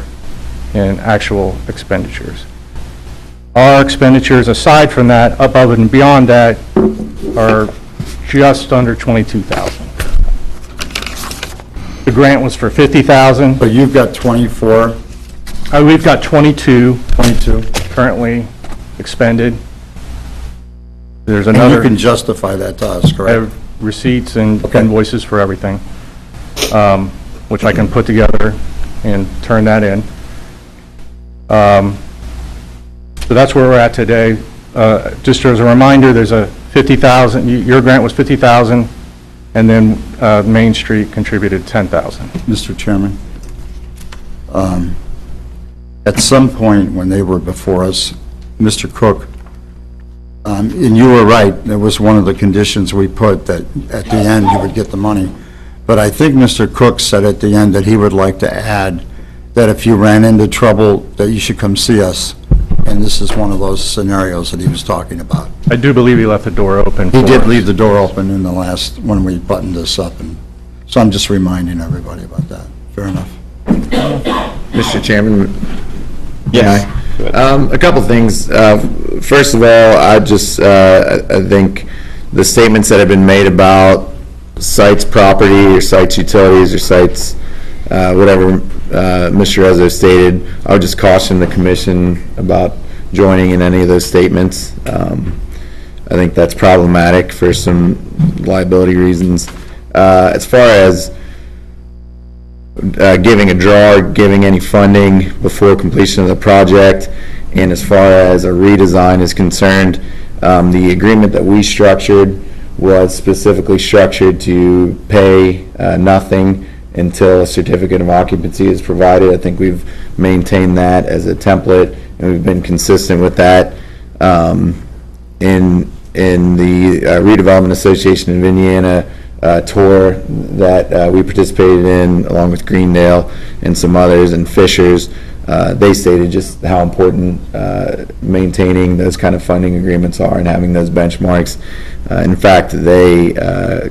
in actual expenditures. Our expenditures aside from that, above and beyond that, are just under $22,000. The grant was for $50,000. But you've got 24? We've got 22 currently expended. There's And another. you can justify that to us, I correct? have receipts and invoices for everything, which I can put together and turn that in. So that's where we're at today. Just as a reminder, there's a $50,000, your grant was $50,000, and then Main Street contributed $10,000. Mr. Chairman, at some point when they were before us, Mr. Cook, and you were right, it was one of the conditions we put that at the end you would get the money. But I think Mr. Cook said at the end that he would like to add that if you ran into trouble, that you should come see us. And this is one of those scenarios that he was talking about. I do believe he left the door open. He did leave the door open in the last, when we buttoned this up, and so I'm just reminding everybody about that. Fair enough. Mr. Chairman? Yes. A couple things. First of all, I think the statements that have been made about sites property or sites utilities or sites, whatever Mr. Rezzo stated, I would just caution the commission about joining in any of those statements. I think that's problematic for some liability reasons. As far as giving a draw or giving any funding before completion of the project, and as far as a redesign is concerned, the agreement that we structured was specifically structured to pay nothing until a certificate of occupancy is provided. I think we've maintained that as a template, and we've been consistent with that. In the Redevelopment Association of Indiana tour that we participated in, along with Greendale and some others, and Fishers, they stated just how important maintaining those kind of funding agreements are and having those benchmarks. In fact, they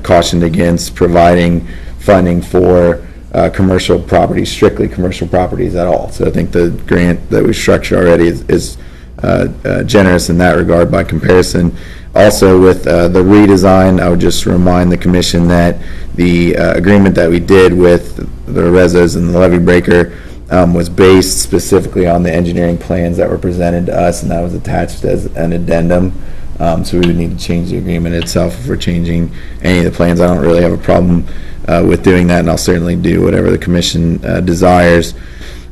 cautioned against providing funding for commercial properties, strictly commercial properties at all. So I think the grant that we structured already is generous in that regard by comparison. Also, with the redesign, I would just remind the commission that the agreement that we did with the resos and the levee breaker was based specifically on the engineering plans that were presented to us, and that was attached as an addendum. So we would need to change the agreement itself if we're changing any of the plans. I don't really have a problem with doing that, and I'll certainly do whatever the commission desires.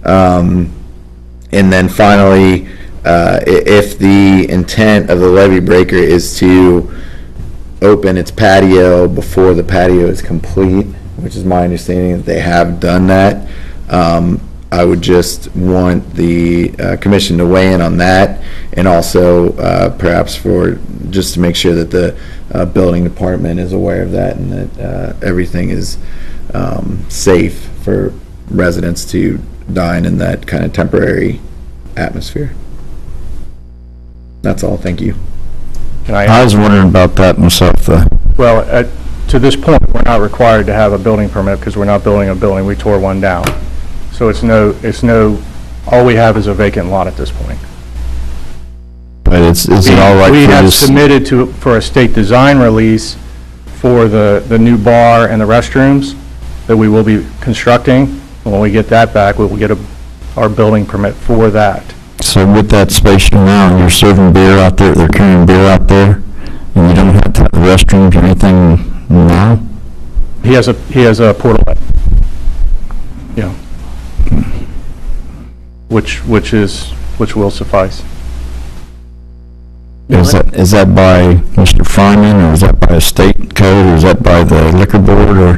And then finally, if the intent of the levee breaker is to open its patio before the patio is complete, which is my understanding that they have done that, I would just want the commission to weigh in on that, and also perhaps just to make sure that the building department is aware of that, and that everything is safe for residents to dine in that kind of temporary atmosphere. That's all. Thank you. I was wondering about that myself, though. Well, to this point, we're not required to have a building permit because we're not building a building. We tore one down. So it's no, all we have is a vacant lot at this point. But is it all right for We have this? submitted for a state design release for the new bar and the restrooms that we will be constructing. When we get that back, we will get our building permit for that. So with that space now, and you're serving beer out there, they're carrying beer out there, and you don't have to have the restrooms or anything now? He has a portalet. Yeah. Which will suffice. Is that by Mr. Fryman, or is that by a state code, or is that by the liquor board, or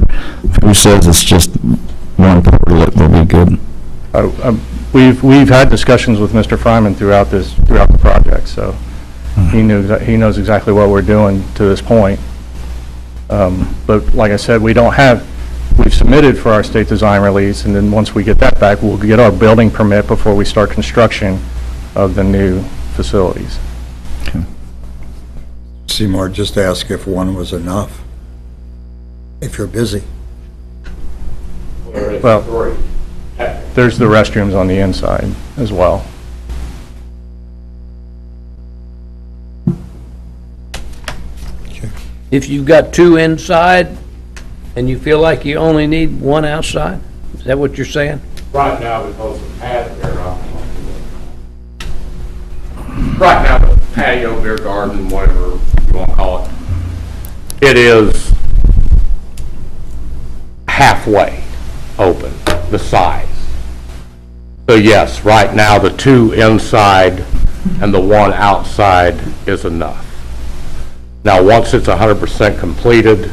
who says it's just one portalet will be good? We've had discussions with Mr. Fryman throughout the project, so he knows exactly what we're doing to this point. But like I said, we've submitted for our state design release, and then once we get that back, we'll get our building permit before we start construction of the new facilities. Seymour, just ask if one was enough, if you're busy. Well, there's the restrooms on the inside as well. If you've got two inside and you feel like you only need one outside, is that what you're saying? Right now, because the patio, right now, the patio, beer garden, whatever you want to call it, it is halfway open, the size. So yes, right now, the two inside and the one outside is enough. Now, once it's 100% completed,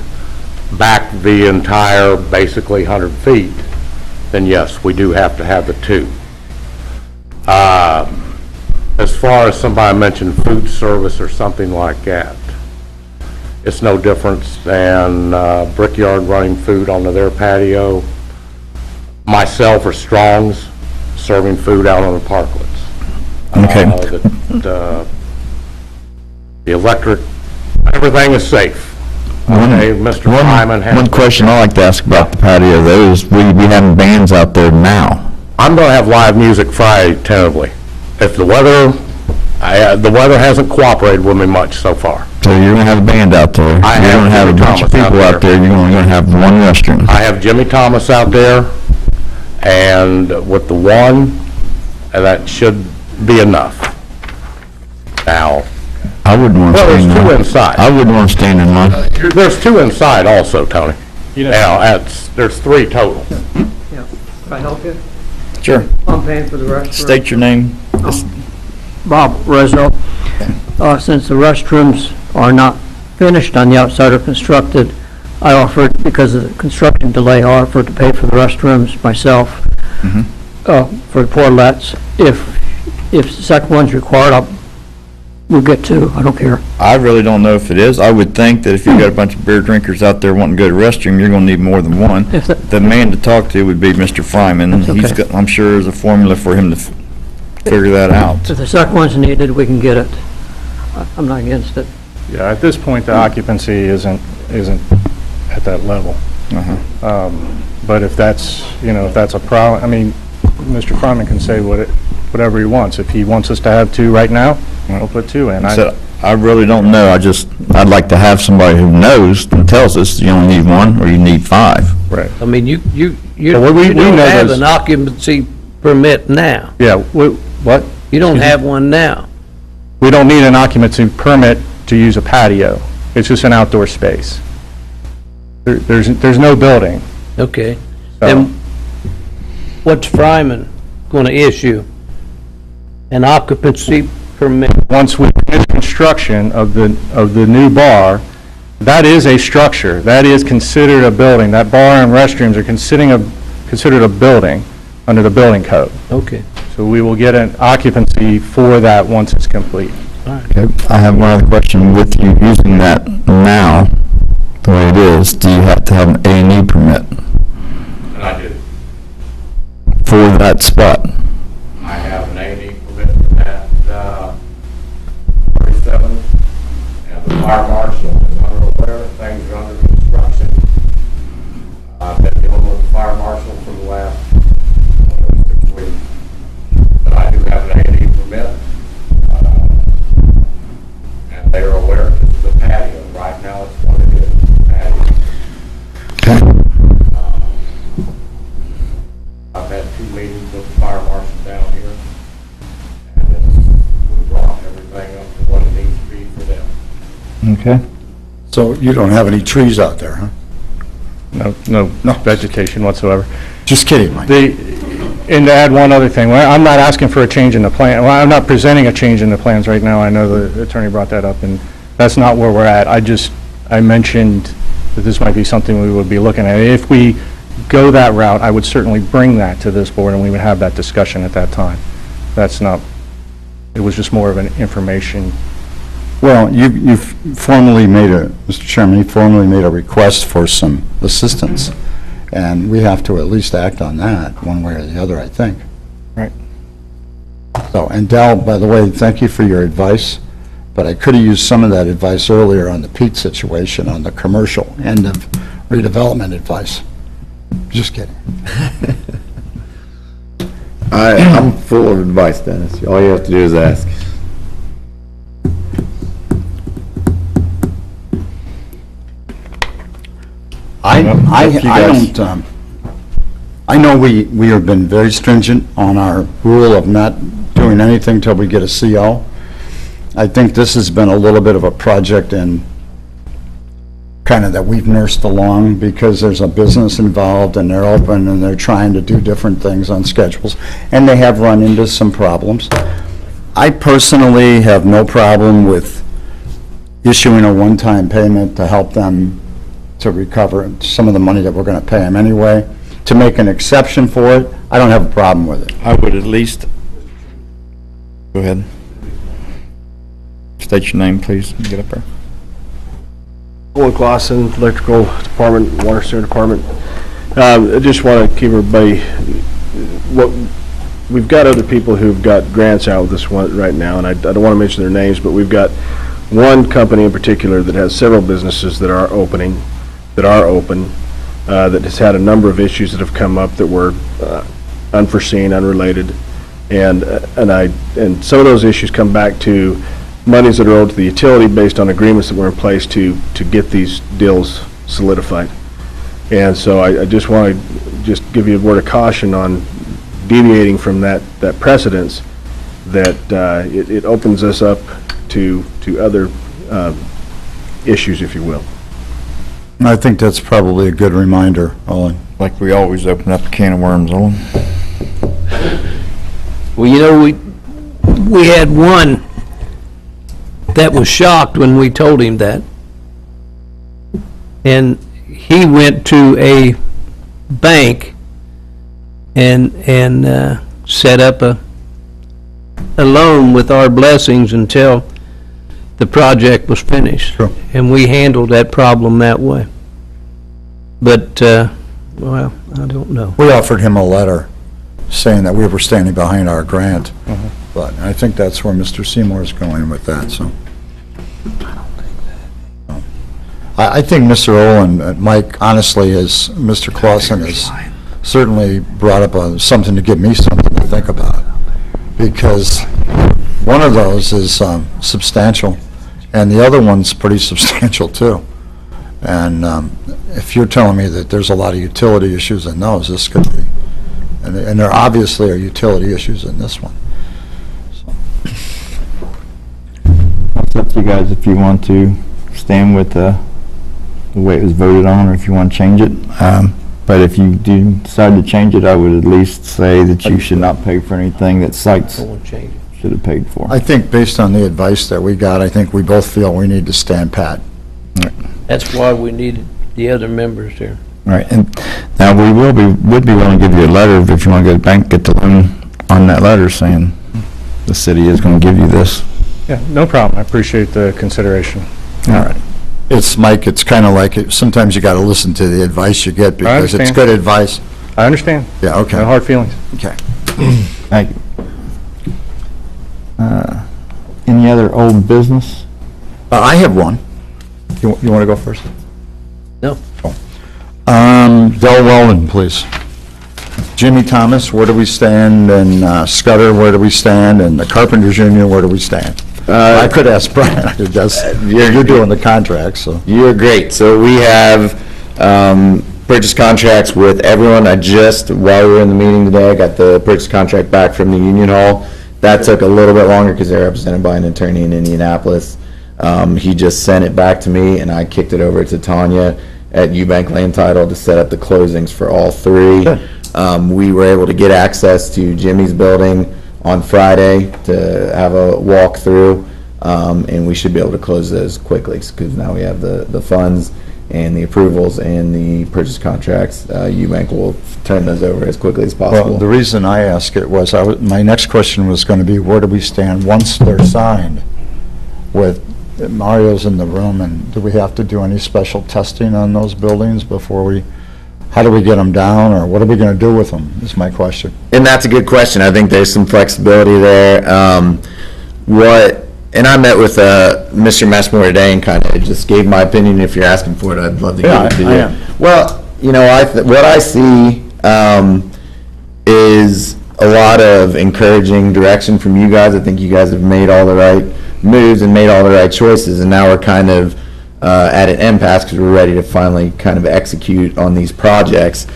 back the entire, basically 100 feet, then yes, we do have to have the two. As far as somebody mentioned food service or something like that, it's no difference than Brickyard running food onto their patio, myself or Strong's serving food out on the parklets. Okay. The electric, everything is safe. Okay, Mr. Lyman has... One question I like to ask about the patio, though, is will you be having bands out there now? I'm going to have live music Friday, tentatively. If the weather hasn't cooperated with me much so far. So you're going to have a band out there? You're going to have a bunch of people out there, you're only going to have one restroom? I have Jimmy Thomas out there, and with the one, that should be enough. Now, I wouldn't want to stand in line. There's two inside. I wouldn't want to stand in line. There's two inside also, Tony. Now, there's three total. Yeah. Can I help you? Sure. I'm paying for the restaurant. State your name. Bob Resno. Since the restrooms are not finished on the outside or constructed, I offered, because of the construction delay, I offered to pay for the restrooms myself, for the portlets. If the second one's required, we'll get two. I don't care. I really don't know if it is. I would think that if you've got a bunch of beer drinkers out there wanting to go to the restroom, you're going to need more than one. The man to talk to would be Mr. Fryman. Okay. He's got, I'm sure there's a formula for him to figure that out. If the second one's needed, we can get it. I'm not against it. Yeah, at this point, the occupancy isn't at that level. But if that's a problem, I mean, Mr. Fryman can say whatever he wants. If he wants us to have 2 right now, we'll put 2 in. I really don't know. I'd like to have somebody who knows and tells us you only need 1 or you need 5. Right. I mean, you Well, we don't know have those- an occupancy permit now. Yeah, what? You don't have one now. We don't need an occupancy permit to use a patio. It's just an outdoor space. There's no building. Okay. So- Then what's Fryman going to issue? An occupancy permit? Once we finish construction of the new bar, that is a structure. That is considered a building. That bar and restrooms are considered a building under the building code. Okay. So we will get an occupancy for that once it's complete. Okay, I have one other question. With you using that now, the way it is, do you have to have an A&E permit And I do. for that spot? I have an A&E permit at 47, and the fire marshal is unaware that things are under construction. I've been dealing with the fire marshal for the last 6 weeks. But I do have an A&E permit, and they are aware this is a patio. Right now, it's what it is, a patio. I've had 2 meetings with the fire marshal down here, and we brought everything up to what it needs to be for them. Okay. So you don't have any trees out there, huh? No vegetation whatsoever. Just kidding, Mike. And to add one other thing, well, I'm not asking for a change in the plan, well, I'm not presenting a change in the plans right now, I know the attorney brought that up, and that's not where we're at. I mentioned that this might be something we would be looking at. If we go that route, I would certainly bring that to this board, and we would have that discussion at that time. That's not, it was just more of an information. Well, you've formally Mr. Chairman, you formally made a request for some assistance, and we have to at least act on that, one way or the other, I think. Right. So, and Dal, by the way, thank you for your advice, but I could have used some of that advice earlier on the Pete situation, on the commercial end of redevelopment advice. Just kidding. I'm full of advice, Dennis. All you have to do is ask. I guys. don't, I know we have been very stringent on our rule of not doing anything till we get a CO. I think this has been a little bit of a project and kind of that we've nursed along because there's a business involved and they're open and they're trying to do different things on schedules. And they have run into some problems. I personally have no problem with issuing a one-time payment to help them to recover some of the money that we're going to pay them anyway. To make an exception for it, I don't have a problem with it. I would at least, go ahead. State your name, please, and get up there. Owen Clausen, Electrical Department, Water Sewer Department. I just want to keep everybody, we've got other people who've got grants out with this one right now, and I don't want to mention their names, but we've got one company in particular that has several businesses that are open, that has had a number of issues that have come up that were unforeseen, unrelated, and some of those issues come back to monies that are owed to the utility based on agreements that were in place to get these deals solidified. And so I just want to just give you a word of caution on deviating from that precedence, that it opens us up to other issues, if you will. I think that's probably a good reminder, Olin. Like we always open up a can of worms, Owen. Well, you know, we had one that was shocked when we told him that. And he went to a bank and set up a loan with our blessings until the project was finished. Sure. And we handled that problem that way. But, well, I don't know. We offered him a letter saying that we were standing behind our grant, but I think that's where Mr. Seymour is going with that, so. I think Mr. Olin, Mike, honestly, as Mr. Clausen has certainly brought up something to give me something to think about. because one of those is substantial, and the other one's pretty substantial too. And if you're telling me that there's a lot of utility issues in those, this could be, and there obviously are utility issues in this one. It's up to you guys if you want to stand with the way it was voted on, or if you want to change it. But if you do decide to change it, I would at least say that you should not pay for anything that sites should have paid for. I think based on the advice that we got, I think we both feel we need to stand pat. That's why we needed the other members here. Right, and now we would be willing to give you a letter if you want to go to the bank, get the loan on that letter saying the city is going to give you this. Yeah, no problem. I appreciate the consideration. All right. It's, Mike, it's kind of like, sometimes you got to listen to the advice you get because it's understand. good advice. I understand. Yeah, okay. No hard feelings. Okay. Thank you. Any other old business? I have one. You want to go first? No. Del Weldon, please. Jimmy Thomas, where do we stand? And Scudder, where do we stand? And the Carpenters Union, where do we stand? I could ask Brian, I guess. You're doing the contracts, so. You're great. So we have purchase contracts with everyone. I just, while we were in the meeting today, I got the purchase contract back from the Union Hall. That took a little bit longer because they're represented by an attorney in Indianapolis. He just sent it back to me, and I kicked it over to Tanya at Eubank Land Title to set up the closings for all three. We were able to get access to Jimmy's building on Friday to have a walkthrough, and we should be able to close those quickly because now we have the funds and the approvals and the purchase contracts. Eubank will turn those over as quickly as possible. Well, the reason I asked it was, my next question was going to be, where do we stand once they're signed? With Mario's in the room, and do we have to do any special testing on those buildings before we, how do we get them down, or what are we going to do with them, is my question. And that's a good question. I think there's some flexibility there. And I met with Mr. Messmore today and kind of just gave my opinion. If you're asking for it, I'd love to give it to you. I am. Well, you know, what I see is a lot of encouraging direction from you guys. I think you guys have made all the right moves and made all the right choices, and now we're kind of at an impasse because we're ready to finally kind of execute on these projects.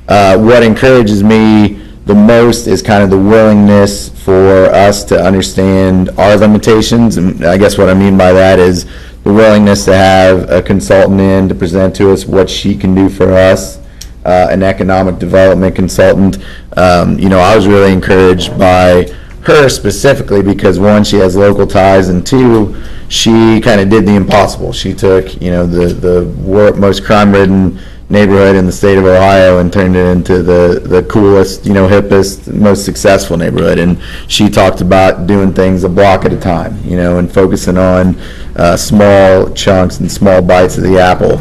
What encourages me the most is kind of the willingness for us to understand our limitations, and I guess what I mean by that is the willingness to have a consultant in to present to us what she can do for us, an economic development consultant. You know, I was really encouraged by her specifically because, one, she has local ties, and two, she kind of did the impossible. She took, you know, the most crime-ridden neighborhood in the state of Ohio and turned it into the coolest, you know, hippest, most successful neighborhood. And she talked about doing things a block at a time, you know, and focusing on small chunks and small bites of the apple.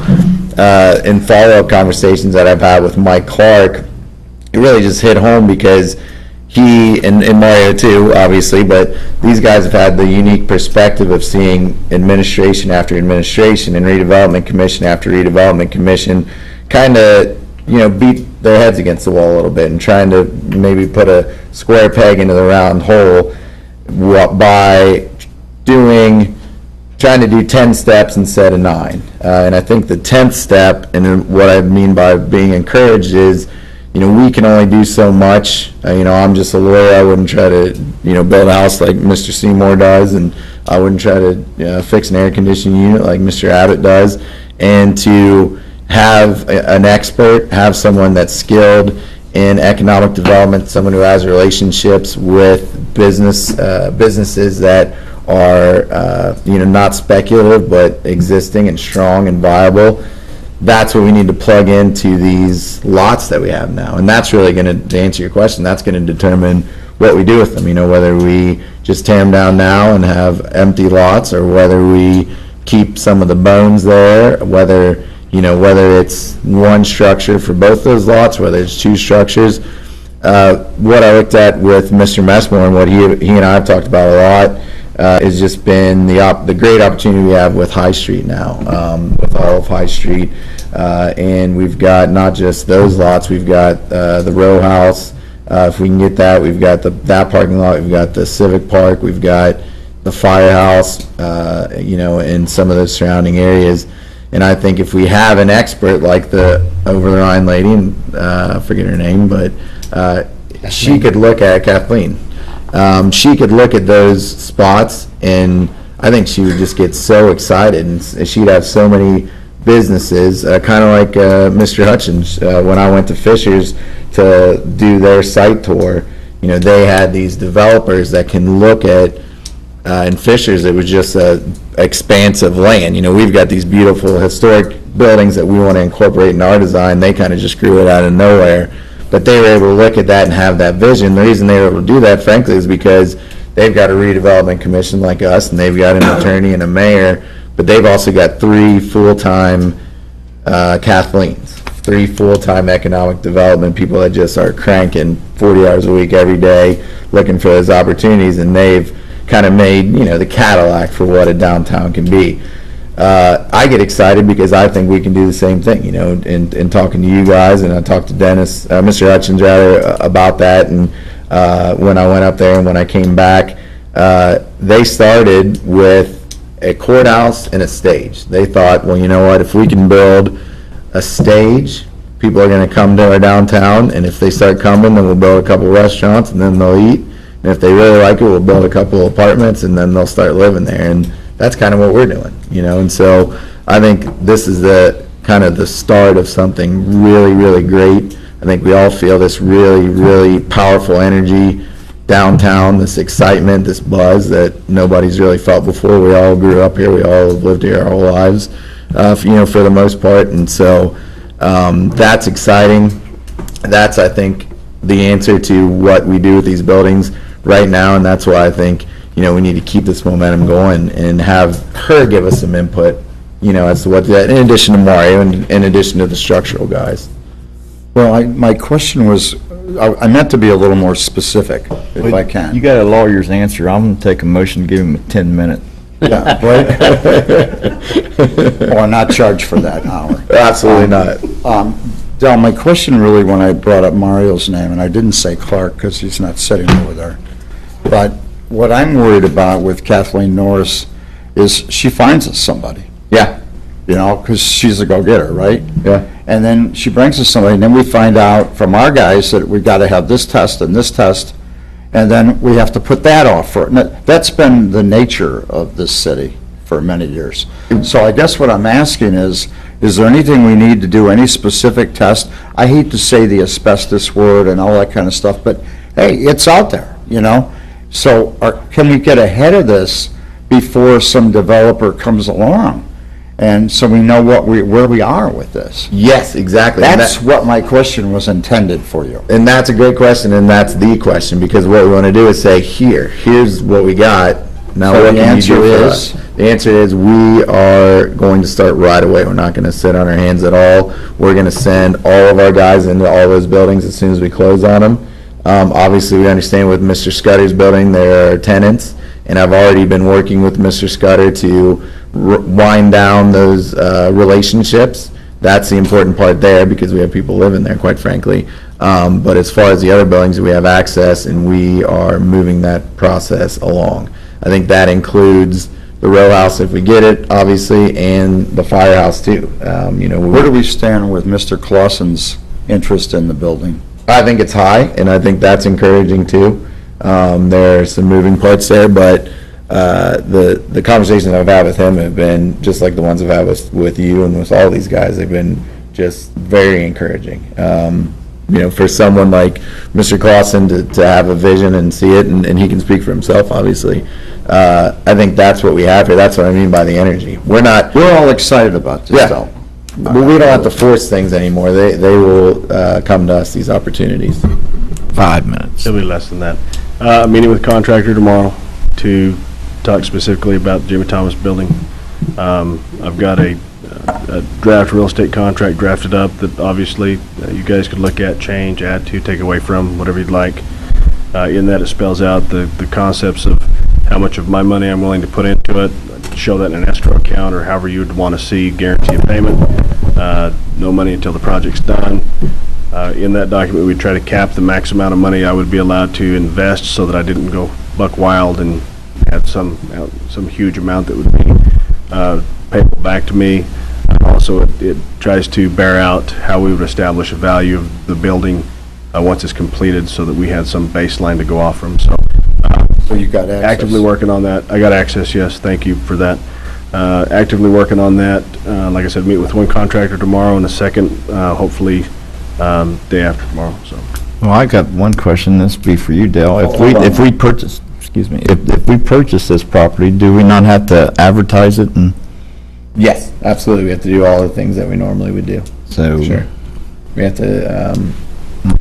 In follow-up conversations that I've had with Mike Clark, it really just hit home because he, and Mario too, obviously, but these guys have had the unique perspective of seeing administration after administration and redevelopment commission after redevelopment commission kind of, you know, beat their heads against the wall a little bit and trying to maybe put a square peg into the round hole by trying to do 10 steps instead of 9. And I think the 10th step, and what I mean by being encouraged is, you know, we can only do so much. You know, I'm just a lawyer. I wouldn't try to, you know, build a house like Mr. Seymour does, and I wouldn't try to fix an air conditioning unit like Mr. Abbott does. And to have an expert, have someone that's skilled in economic development, someone who has relationships with businesses that are, you know, not speculative but existing and strong and viable. That's what we need to plug into these lots that we have now. And that's really going to answer your question, that's going to determine what we do with them. You know, whether we just tear them down now and have empty lots, or whether we keep some of the bones there, whether it's one structure for both those lots, whether it's 2 structures. What I looked at with Mr. Messmore and what he and I have talked about a lot has just been the great opportunity we have with High Street now, with all of High Street. And we've got not just those lots, we've got the row house, If we can get that, we've got that parking lot, we've got the civic park, we've got the firehouse, and some of those surrounding areas. And I think if we have an expert like the over the Rhine lady, and I forget her name, but she could look at Kathleen. She could look at those spots, and I think she would just get so excited, and she'd have so many businesses, kind of like Mr. Hutchins. When I went to Fisher's to do their site tour, they had these developers that can look at, in Fisher's, it was just a expanse of land. We've got these beautiful historic buildings that we want to incorporate in our design. They kind of just grew it out of nowhere. But they were able to look at that and have that vision. The reason they were able to do that, frankly, is because they've got a redevelopment commission like us, and they've got an attorney and a mayor, but they've also got 3 full-time Kathleens, 3 full-time economic development people that just are cranking 40 hours a week every day looking for those opportunities, and they've kind of made, the Cadillac for what a downtown can be. I get excited because I think we can do the same thing, in talking to you guys, and I talked to Dennis, Mr. Hutchins rather, about that, and when I went up there and when I came back, they started with a courthouse and a stage. They thought, well, you know what, if we can build a stage, people are going to come to our downtown, and if they start coming, then we'll build a couple restaurants, and then they'll eat, and if they really like it, we'll build a couple apartments, and then they'll start living there, and that's kind of what we're doing, and so I think this is the kind of the start of something really, really great. I think we all feel this really, really powerful energy downtown, this excitement, this buzz that nobody's really felt before. We all grew up here, we all have lived here our whole lives, for the most part, and so that's exciting. That's, I think, the answer to what we do with these buildings right now, and that's why I think we need to keep this momentum going and have her give us some input, as to what that, in addition to Mario and in addition to the structural guys. Well, my question was, I meant to be a little more specific, if I can. You got a lawyer's answer. I'm going to take a motion to give him a 10-minute. Yeah, right? Or not charge for that hour. Absolutely not. Del, my question really, when I brought up Mario's name, and I didn't say Clark because he's not sitting over there, but what I'm worried about with Kathleen Norris is she finds us somebody. Yeah. Because she's a go-getter, right? Yeah. And then she brings us somebody, and then we find out from our guys that we've got to have this test and this test, and then we have to put that off for, that's been the nature of this city for many years. So I guess what I'm asking is there anything we need to do, any specific test? I hate to say the asbestos word and all that kind of stuff, but hey, it's out there, So can we get ahead of this before some developer comes along? And so we know where we are with this. Yes, exactly. That's what my question was intended for you. And that's a great question, and that's the question, because what we want to do is say, here's what we got. Now, So what the can you answer do for is? us? The answer is we are going to start right away. We're not going to sit on our hands at all. We're going to send all of our guys into all those buildings as soon as we close on them. Obviously, we understand with Mr. Scudder's building, there are tenants, and I've already been working with Mr. Scudder to wind down those relationships. That's the important part there, because we have people living there, quite frankly. But as far as the other buildings, we have access, and we are moving that process along. I think that includes the row house if we get it, obviously, and the firehouse too. Where do we stand with Mr. Clausen's interest in the building? I think it's high, and I think that's encouraging too. There are some moving parts there, but the conversations I've had with him have been just like the ones I've had with you and with all these guys. They've been just very encouraging. For someone like Mr. Clausen to have a vision and see it, and he can speak for himself, obviously. I think that's what we have here. That's what I mean by the energy. We're all excited about this, though. But we don't have to force things anymore. They will come to us, these opportunities. 5 minutes. It'll be less than that. Meeting with contractor tomorrow to talk specifically about the Jimmy Thomas building. I've got a draft real estate contract drafted up that obviously you guys could look at, change, add to, take away from, whatever you'd like. In that, it spells out the concepts of how much of my money I'm willing to put into it, show that in an escrow account, or however you would want to see guarantee of payment. No money until the project's done. In that document, we try to cap the max amount of money I would be allowed to invest so that I didn't go buck wild and have some huge amount that would be payable back to me. Also, it tries to bear out how we would establish a value of the building once it's completed, so that we had some baseline to go off from. So you got access? Actively working on that. I got access, yes, thank you for that. Actively working on that. Like I said, meet with one contractor tomorrow and a second, hopefully, day after tomorrow, so. Well, I got one question, this would be for you, Dale. If we purchase, excuse me, if we purchase this property, do we not have to advertise it and? Yes, absolutely. We have to do all the things that we normally would do. So. Sure. We have to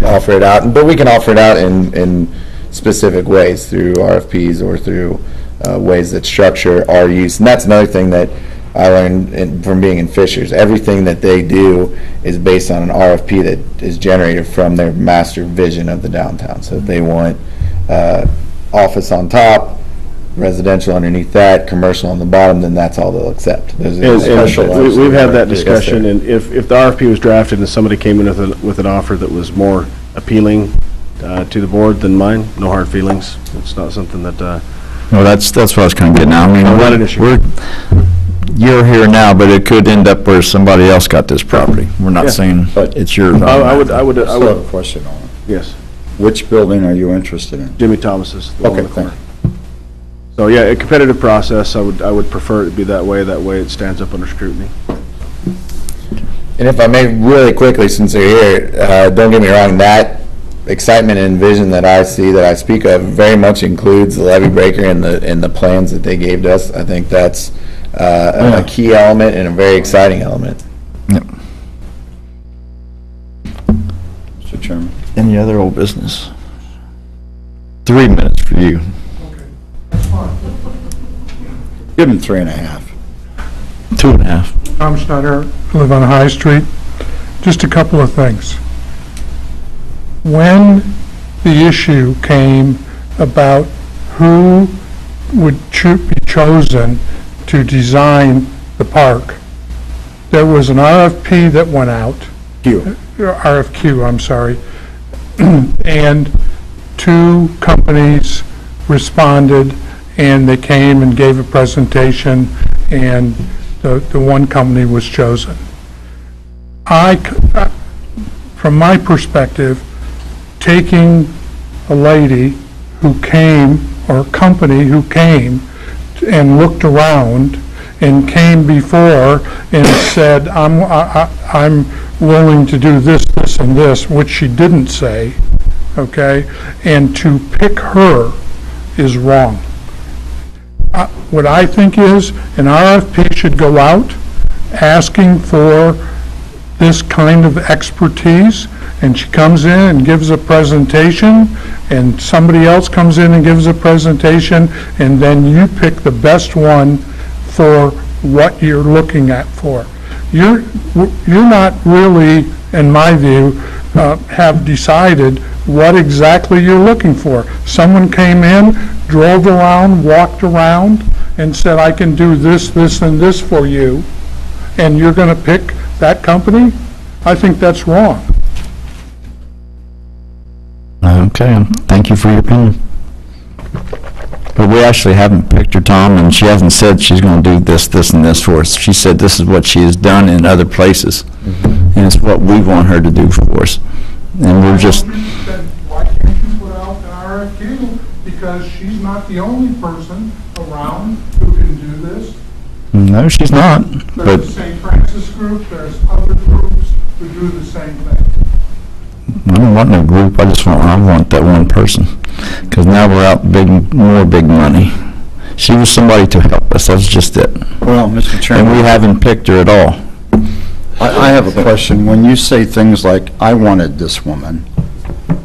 offer it out, but we can offer it out in specific ways through RFPs or through ways that structure our use. And that's another thing that I learned from being in Fishers. Everything that they do is based on an RFP that is generated from their master vision of the downtown. So if they want office on top, residential underneath that, commercial on the bottom, then that's all they'll accept. We've had that discussion, and if the RFP was drafted and somebody came in with an offer that was more appealing to the board than mine, no hard feelings. It's not something that. Well, that's what I was kind of getting at. I mean, not an issue. You're here now, but it could end up where somebody else got this property. We're not saying it's yours. I would have a question on it. Yes. Which building are you interested in? Jimmy Thomas's. the one Okay, on the corner. So, yeah, a competitive process, I would prefer it to be that way it stands up under scrutiny. And if I may really quickly, since they're here, don't get me wrong, that excitement and vision that I see, that I speak of, very much includes the levee breaker and the plans that they gave to us. I think that's a key element and a very exciting element. Yep. Mr. Chairman. Any other old business? 3 minutes for you. Give him 3.5. 2.5. Tom Schneider, live on High Street. Just a couple of things. When the issue came about who would be chosen to design the park, there was an RFP that went out. RFQ, I'm sorry. And 2 companies responded, and they came and gave a presentation, and the one company was chosen. From my perspective, taking a lady who came, or a company who came and looked around and came before and said, I'm willing to do this, this, and this, which she didn't say, okay, and to pick her is wrong. What I think is an RFP should go out asking for this kind of expertise, and she comes in and gives a presentation, and somebody else comes in and gives a presentation, and then you pick the best one for what you're looking at for. You're not really, in my view, have decided what exactly you're looking for. Someone came in, drove around, walked around, and said, I can do this, this, and this for you, and you're going to pick that company? I think that's wrong. Okay, thank you for your opinion. But we actually haven't picked her, Tom, and she hasn't said she's going to do this, this, and this for us. She said this is what she has done in other places, and it's what we want her to do for us. And we're just... Why can't you put out an RFQ? Because she's not the only person around who can do this. No, she's not, but... There's the St. Francis group, there's other groups who do the same thing. I don't want no group, I want that one person, because now we're out more big money. She was somebody to help us, that's just it. Well, Mr. Chairman. And we haven't picked her at all. I have a question. When you say things like, I wanted this woman,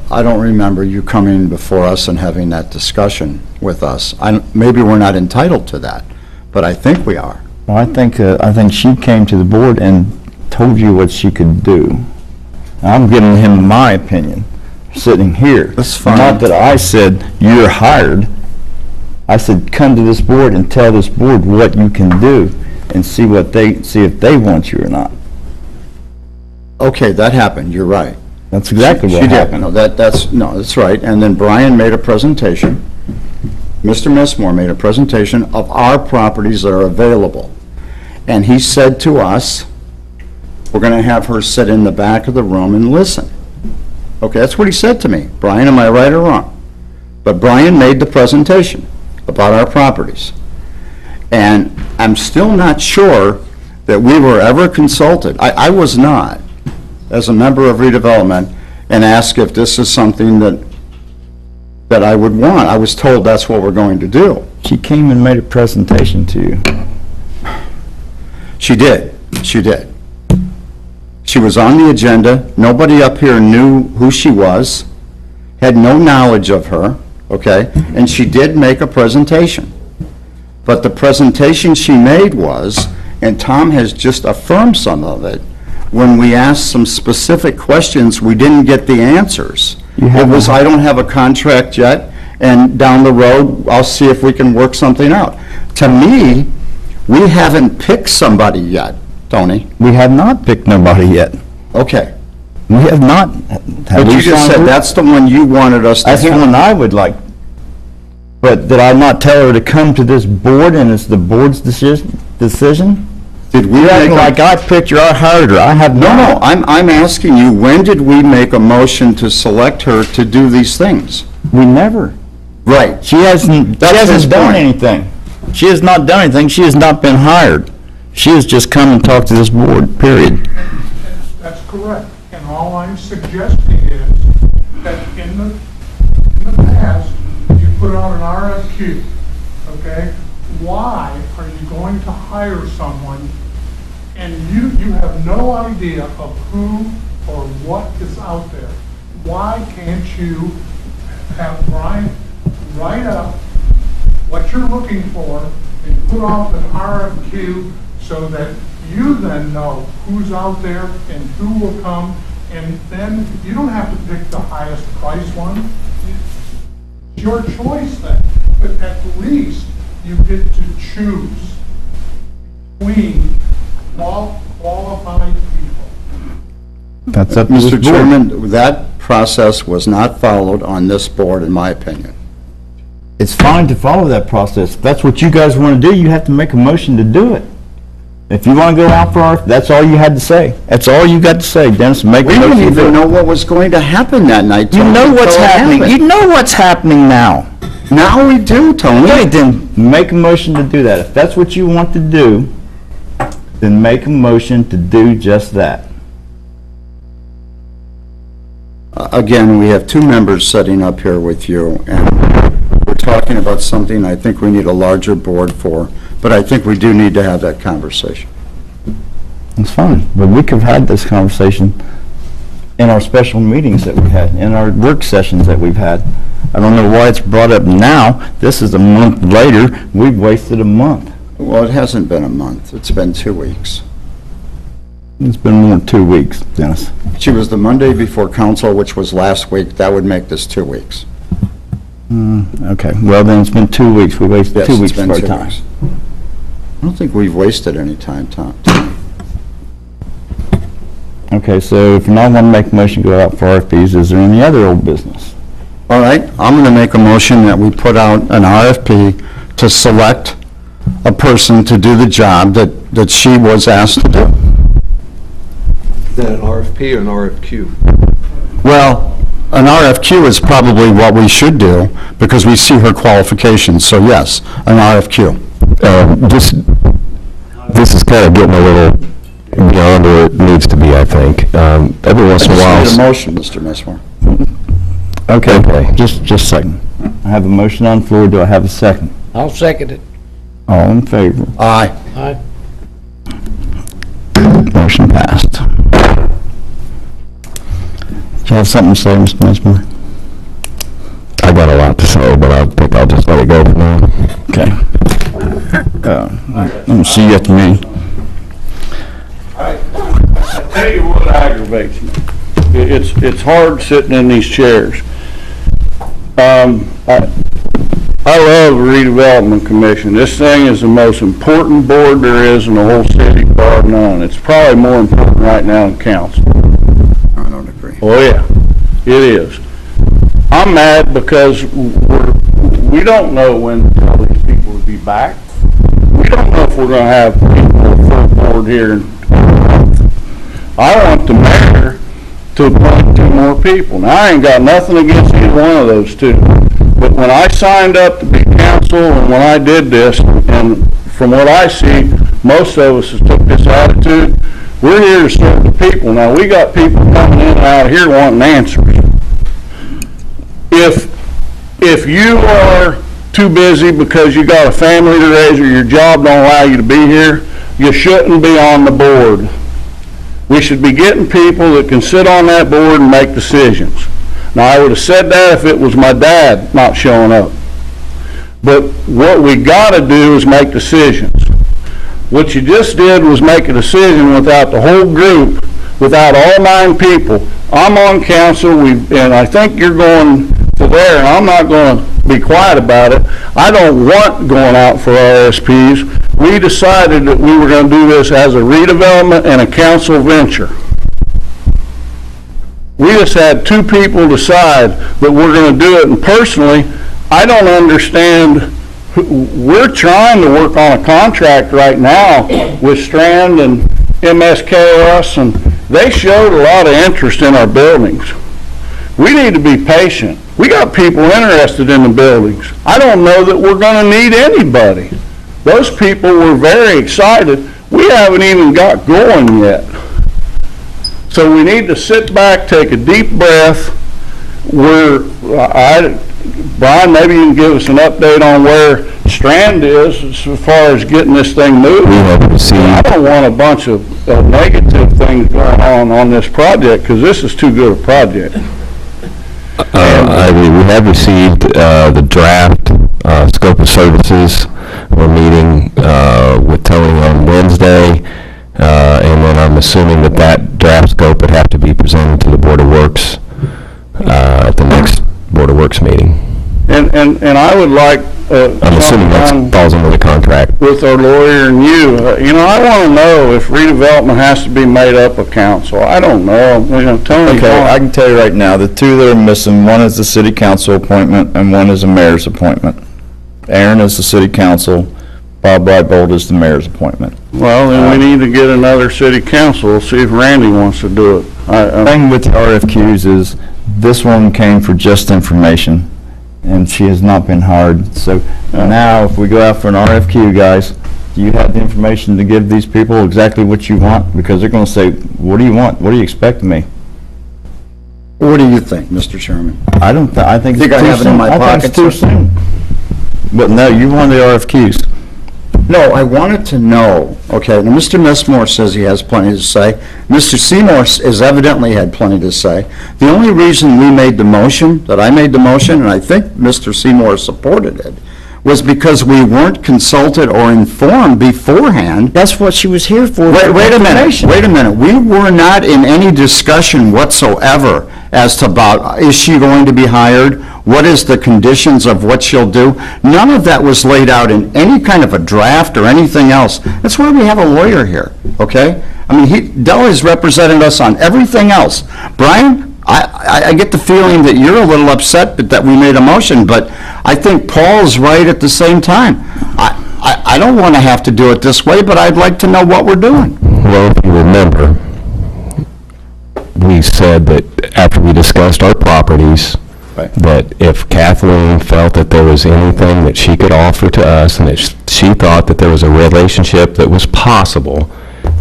I don't remember you coming before us and having that discussion with us. Maybe we're not entitled to that, but I think we are. Well, I think she came to the board and told you what she could do. I'm giving him my opinion, sitting here. That's fine. Not that I said, you're hired. I said, come to this board and tell this board what you can do and see if they want you or not. Okay, that happened, you're right. That's exactly She what did. happened. No, that's right. And then Brian made a presentation, Mr. Messmore made a presentation of our properties that are available. And he said to us, we're going to have her sit in the back of the room and listen. Okay, that's what he said to me. Brian, am I right or wrong? But Brian made the presentation about our properties. And I'm still not sure that we were ever consulted. I was not, as a member of redevelopment, and asked if this is something that I would want. I was told that's what we're going to do. She came and made a presentation to you. She did. She did. She was on the agenda. Nobody up here knew who she was, had no knowledge of her, okay? And she did make a presentation. But the presentation she made was, and Tom has just affirmed some of it, when we asked some specific questions, we didn't get the answers. It was, I don't have a contract yet, and down the road, I'll see if we can work something out. To me, we haven't picked somebody yet, Tony. We have not picked nobody yet. Okay. We have not. But you just said that's the one you wanted us to That's the handle. one I would like. But did I not tell her to come to this board and it's the board's decision? Did we You're acting like I picked her, I hired her. I have not. No, I'm asking you, when did we make a motion to select her to do these things? We never. Right. She hasn't his done point. anything. She has not done anything. She has not been hired. She has just come and talked to this board, period. That's correct. And all I'm suggesting is that in the past, you put out an RFQ, okay? Why are you going to hire someone and you have no idea of who or what is out there? Why can't you have Brian write up what you're looking for and put off an RFQ so that you then know who's out there and who will come, and then you don't have to pick the highest price one. It's your choice then, but at least you get to choose between qualified people. That's up to this Mr. board. Chairman, that process was not followed on this board, in my opinion. It's fine to follow that process. If that's what you guys want to do, you have to make a motion to do it. If you want to go out for that's all you had to say. That's all you got to say, Dennis, make a We motion didn't to do even it. know what was going to happen that night, You Tony. know what's until it happening. happened. You know what's happening now. Now we do, Tony. Okay, then make a motion to do that. If that's what you want to do, then make a motion to do just that. Again, we have two members sitting up here with you, and we're talking about something I think we need a larger board for, but I think we do need to have that conversation. That's fine, but we could have had this conversation in our special meetings that we had, in our work sessions that we've had. I don't know why it's brought up now. This is a month later. We've wasted a month. Well, it hasn't been a month. It's been 2 weeks. It's been more than 2 weeks, Dennis. She was the Monday before council, which was last week. That would make this 2 weeks. Okay, well then it's been 2 weeks. We wasted Yes, 2 it's weeks been of our 2 time. weeks. I don't think we've wasted any time, Tom. Okay, so if you not want to make a motion to go out for RFPs, is there any other old business? All right, I'm going to make a motion that we put out an RFP to select a person to do the job that she was asked to do. Is that an RFP or an RFQ? Well, an RFQ is probably what we should do because we see her qualifications, so yes, an RFQ. This is kind of getting a little beyond where it needs to be, I think. Every once in a while. I just need a motion, Mr. Messmore. Okay, just a second. I have a motion on the floor. Do I have a second? I'll second it. All in favor? Aye. Aye. Motion passed. Do you have something to say, Mr. Messmore? I got a lot to say, but I think I'll just let it go for now. Okay. Let me see you at the meeting. I tell you what aggravates me. It's hard sitting in these chairs. I love the redevelopment commission. This thing is the most important board there is in the whole city, bar none. It's probably more important right now than council. don't agree. Oh, yeah, it is. I'm mad because we don't know when all these people will be back. We don't know if we're gonna have people full board here. I want the mayor to appoint 2 more people. Now, I ain't got nothing against either one of those 2. But when I signed up to be council and when I did this, and from what I see, most of us have took this attitude, we're here to serve the people. Now, we got people coming in and out of here wanting answers. If you are too busy because you got a family to raise or your job don't allow you to be here, you shouldn't be on the board. We should be getting people that can sit on that board and make decisions. Now, I would have said that if it was my dad not showing up. But what we got to do is make decisions. What you just did was make a decision without the whole group, without all 9 people. I'm on council, and I think you're going to there, and I'm not going to be quiet about it. I don't want going out for RSPs. We decided that we were going to do this as a redevelopment and a council venture. We just had 2 people decide that we're going to do it, and personally, I don't understand. We're trying to work on a contract right now with Strand and MSKS, and they showed a lot of interest in our buildings. We need to be patient. We got people interested in the buildings. I don't know that we're going to need anybody. Those people were very excited. We haven't even got going yet. So we need to sit back, take a deep breath. Brian, maybe you can give us an update on where Strand is as far as getting this thing moving. I don't want a bunch of negative things going on this project because this is too good a project. I agree. We have received the draft scope of services. We're meeting with Tony on Wednesday, and then I'm assuming that draft scope would have to be presented to the Board of Works at the next Board of Works meeting. And I would like I'm assuming that falls under the contract. With our lawyer and you, I want to know if redevelopment has to be made up of council. I don't know. Tony. Okay, I can tell you right now, the 2 that are missing, one is the city council appointment and one is a mayor's appointment. Aaron is the city council, Bob Brightbold is the mayor's appointment. Well, then we need to get another city council, see if Randy wants to do it. The thing with the RFQs is, this one came for just information, and she has not been hired. So now, if we go out for an RFQ, guys, do you have the information to give these people exactly what you want? Because they're going to say, what do you want? What do you expect of me? What do you think, Mr. Chairman? I think I have it in my pocket? It's too soon. But no, you want the RFQs. No, I wanted to know, okay, now Mr. Messmore says he has plenty to say. Mr. Seymour has evidently had plenty to say. The only reason we made the motion, that I made the motion, and I think Mr. Seymour supported it, was because we weren't consulted or informed beforehand. That's what she was here for. Wait a minute. We were not in any discussion whatsoever as to about, is she going to be hired? What is the conditions of what she'll do? None of that was laid out in any kind of a draft or anything else. That's why we have a lawyer here, okay? I mean, Del has represented us on everything else. Brian, I get the feeling that you're a little upset that we made a motion, but I think Paul's right at the same time. I don't want to have to do it this way, but I'd like to know what we're doing. Well, if you remember, we said that after we discussed our properties, that if Kathleen felt that there was anything that she could offer to us and that she thought that there was a relationship that was possible,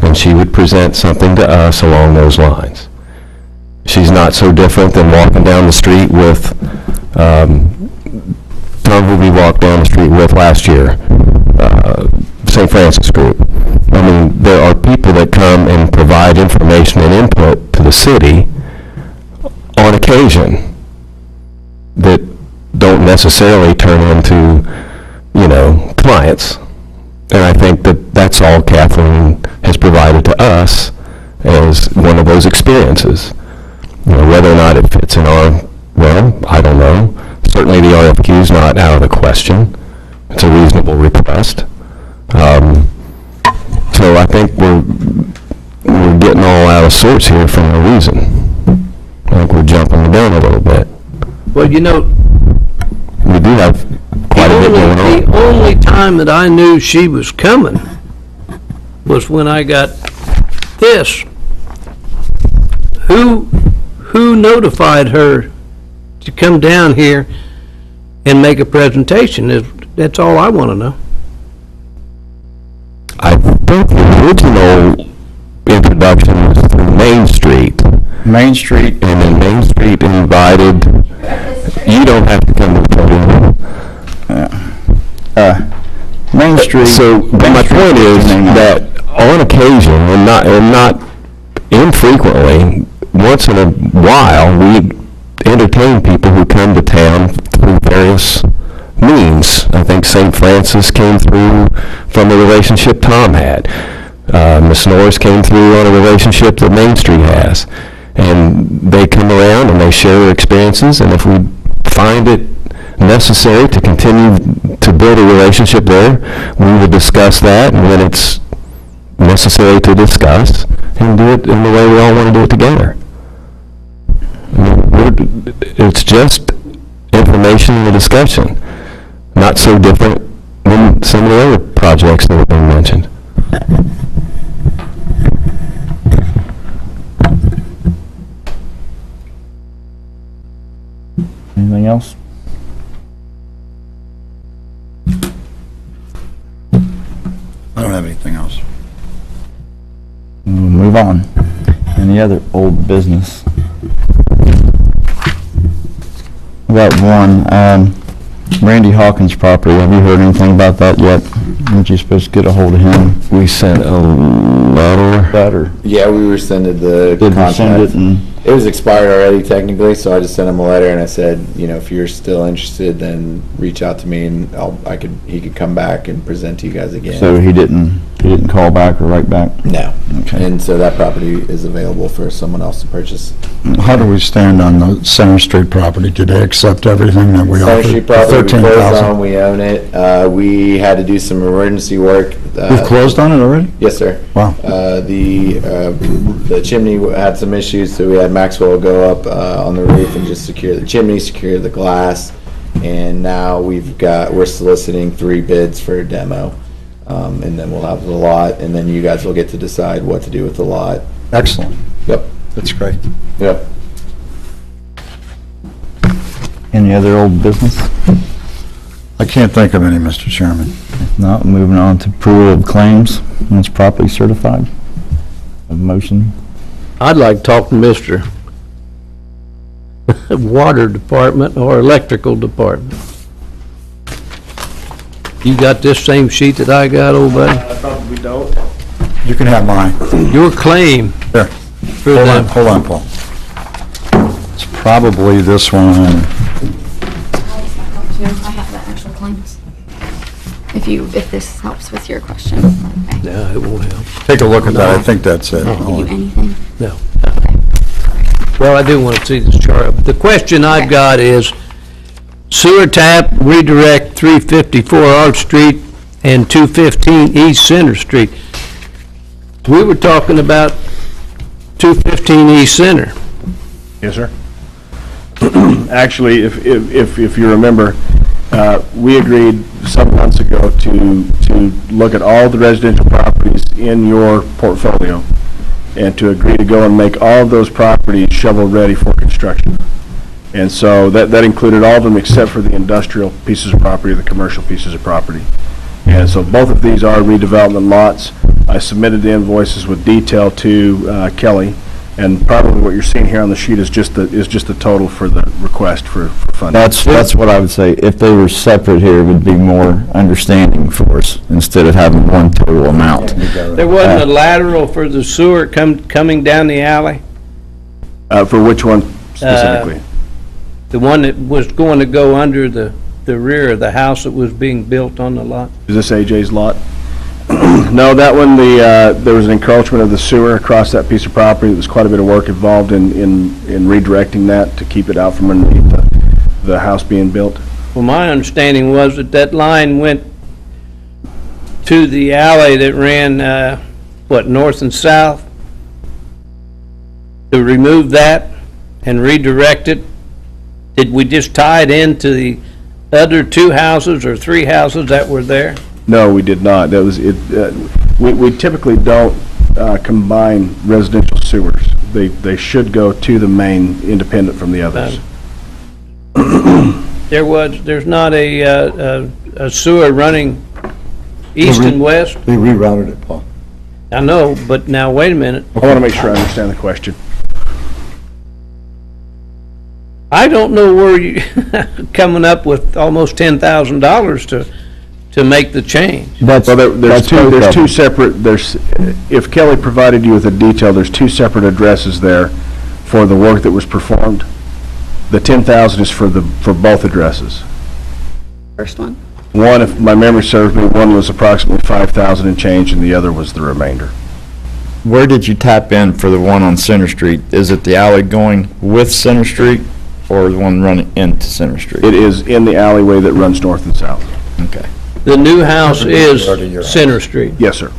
then she would present something to us along those lines. She's not so different than walking down the street with Tom, who we walked down the street with last year, St. Francis Group. I mean, there are people that come and provide information and input to the city on occasion that don't necessarily turn into, clients. And I think that that's all Kathleen has provided to us as one of those experiences. Whether or not it fits in our realm, I don't know. Certainly the RFQ is not out of the question. It's a reasonable request. So I think we're getting all out of sorts here for no reason. think we're jumping the gun a little bit. Well, you know, We do have quite a bit going on. the only time that I knew she was coming was when I got this. Who notified her to come down here and make a presentation? That's all I want to know. I think the original introduction was through Main Street. Main Street. And then Main Street invited, you don't have to come to the podium. Main Street. So, but my point is that on occasion, and not infrequently, once in a while, we entertain people who come to town through various means. I think St. Francis came through from a relationship Tom had. Miss Norris came through on a relationship that Main Street has. And they come around and they share their experiences, and if we find it necessary to continue to build a relationship there, we will discuss that, and when it's necessary to discuss, and do it in the way we all want to do it together. It's just information and a discussion, not so different than some of the other projects that have been mentioned. Anything else? I don't have anything else. We'll move on. Any other old business? About one, Randy Hawkins' property. Have you heard anything about that yet? Weren't you supposed to get a hold of him? We sent a letter. Yeah, we rescinded the Did we send contract. it and? It was expired already technically, so I just sent him a letter and I said, you know, if you're still interested, then reach out to me and he could come back and present to you guys again. So he didn't call back or write back? No. Okay. And so that property is available for someone else to purchase. How do we stand on the Center Street property? Did they accept everything that we Center offered? Street property, we closed 13,000. on, we own it. We had to do some emergency work. We've closed on it already? Yes, sir. Wow. The chimney had some issues, so we had Maxwell go up on the roof and just secure the chimney, secure the glass, and now we're soliciting 3 bids for a demo, and then we'll have the lot, and then you guys will get to decide what to do with the lot. Excellent. Yep. That's great. Yep. Any other old business? I can't think of any, Mr. Chairman. If not, moving on to approval of claims, when it's properly certified. A motion? I'd like to talk to Mr. Water Department or Electrical Department. You got this same sheet that I got, old buddy? I probably don't. You can have mine. Your claim There. for them. Hold on, Paul. It's probably this one. I have the actual claims. If this helps with your question. Okay. No, it won't help. Take a look at that. I think that's it. Give you anything? No. Well, I do want to see this chart. The question I've got is sewer tap redirect 354 Arch Street and 215 East Center Street. We were talking about 215 East Center. Yes, sir. Actually, if you remember, we agreed some months ago to look at all the residential properties in your portfolio and to agree to go and make all of those properties shovel-ready for construction. And so that included all of them except for the industrial pieces of property, the commercial pieces of property. And so both of these are redevelopment lots. I submitted the invoices with detail to Kelly, and probably what you're seeing here on the sheet is just the total for the request for funding. That's what I would say. If they were separate here, it would be more understanding for us, instead of having one total amount. There wasn't a lateral for the sewer coming down the alley? For which one specifically? The one that was going to go under the rear of the house that was being built on the lot? Is this AJ's lot? No, that one, there was an encroachment of the sewer across that piece of property. There was quite a bit of work involved in redirecting that to keep it out from underneath the house being built. Well, my understanding was that line went to the alley that ran, north and south? To remove that and redirect it, did we just tie it into the other 2 houses or 3 houses that were there? No, we did not. That was it. We typically don't combine residential sewers. They should go to the main, independent from the others. There's not a sewer running east and west? They rerouted it, Paul. I know, but now, wait a minute. I want to make sure I understand the question. I don't know where you, coming up with almost $10,000 to make the change. Well, there's two separate, if Kelly provided you with a detail, there's 2 separate addresses there for the work that was performed. The 10,000 is for both addresses. First one. One, if my memory serves me, one was approximately 5,000 and change, and the other was the remainder. Where did you tap in for the one on Center Street? Is it the alley going with Center Street or the one running into Center Street? It is in the alleyway that runs north and south. Okay. The new house is Center Street. Yes, sir.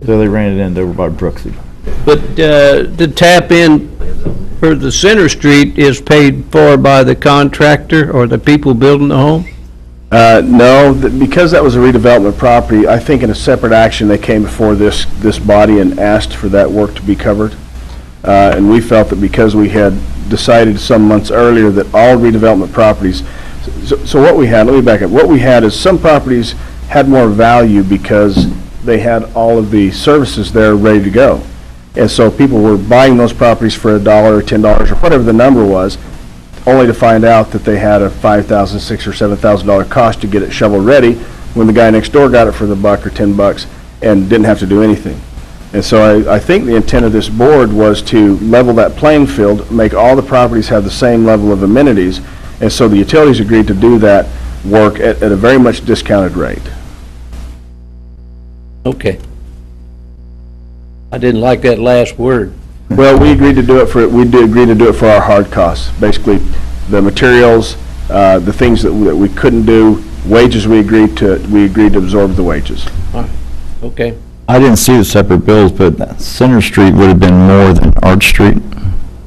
So they ran it in over by Brooksy. But the tap in for the Center Street is paid for by the contractor or the people building the home? No, because that was a redevelopment property, I think in a separate action, they came before this body and asked for that work to be covered. And we felt that because we had decided some months earlier that all redevelopment properties, so what we had, let me back up, what we had is some properties had more value because they had all of the services there ready to go. And so people were buying those properties for $1 or $10 or whatever the number was, only to find out that they had a $5,000, $6,000 or $7,000 cost to get it shovel ready when the guy next door got it for the $1 or $10 and didn't have to do anything. And so I think the intent of this board was to level that playing field, make all the properties have the same level of amenities, and so the utilities agreed to do that work at a very much discounted rate. Okay. I didn't like that last word. Well, we agreed to do it for our hard costs, basically the materials, the things that we couldn't do, wages we agreed to absorb the wages. All right. Okay. I didn't see the separate bills, but Center Street would have been more than Arch Street.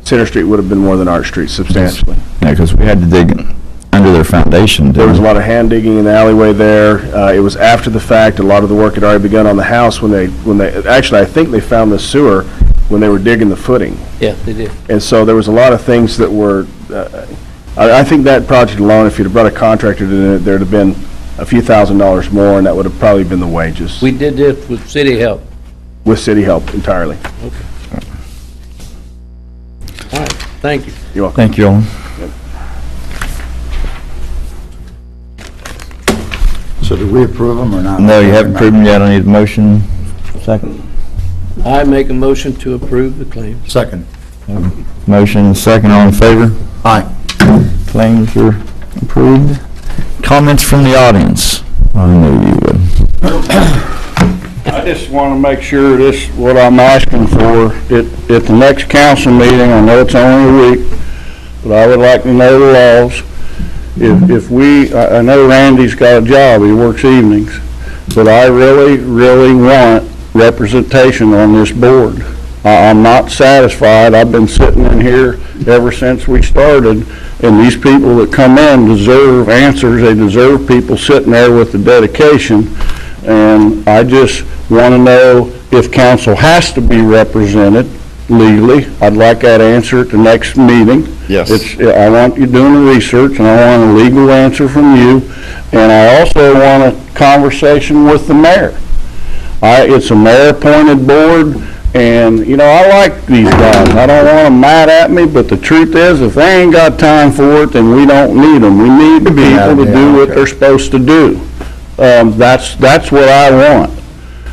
Center Street would have been more than Arch Street substantially. Yeah, because we had to dig under their foundation. There was a lot of hand digging in the alleyway there. It was after the fact. A lot of the work had already begun on the house when they actually, I think they found the sewer when they were digging the footing. Yeah, they did. And so there was a lot of things that were, I think that project alone, if you'd have brought a contractor in it, there'd have been a few $1,000s more, and that would have probably been the wages. We did this with city help. With city help entirely. Okay. All right, thank you. You're welcome. Thank you, Owen. So do we approve them or not? No, you haven't approved them yet. I need a motion. Second. I make a motion to approve the claim. Second. Motion and second. All in favor? Aye. Claims are approved. Comments from the audience? I knew you would. I just want to make sure this, what I'm asking for, at the next council meeting, I know it's only a week, but I would like to know the laws. If we, I know Randy's got a job, he works evenings, but I really, really want representation on this board. I'm not satisfied. I've been sitting in here ever since we started, and these people that come in deserve answers. They deserve people sitting there with the dedication, and I just want to know if council has to be represented legally. I'd like that answer at the next meeting. Yes. I want you doing the research, and I want a legal answer from you, and I also want a conversation with the mayor. It's a mayor-appointed board, and, you know, I like these guys. I don't want them mad at me, but the truth is, if they ain't got time for it, then we don't need them. We need the people to do what they're supposed to do. That's what I want.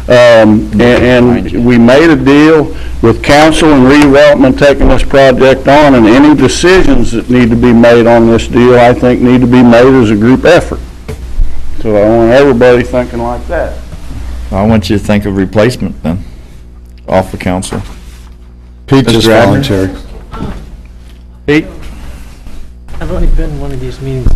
And we made a deal with council and redevelopment taking this project on, and any decisions that need to be made on this deal, I think, need to be made as a group effort. So I want everybody thinking like that. I want you to think of replacement then, off the council. Pete just volunteered. Pete? I've only been in one of these meetings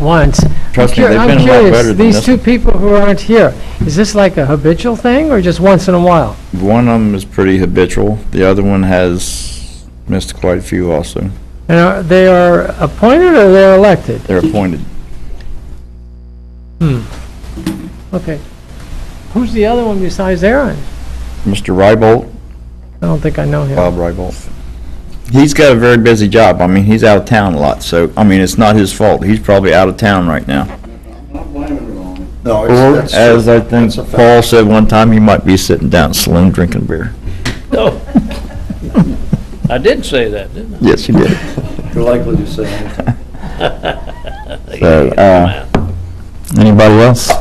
once. Trust me, they've I'm been a lot curious, better than these this two people who aren't here, is this like a habitual thing or just once in a while? One of them is pretty habitual. The other one has missed quite a few also. And they are appointed or they're elected? They're appointed. Okay. Who's the other one besides Aaron? Mr. Rybolt, I don't think I know him. Bob Rybolt. He's got a very busy job. I mean, he's out of town a lot, so, I mean, it's not his fault. He's probably out of town right now. No, Or, it's, as I think that's a fact. Paul said one time, he might be sitting down at the saloon drinking beer. Oh. I did say that, didn't I? Yes, he did. You're likely to say anything. So, anybody else?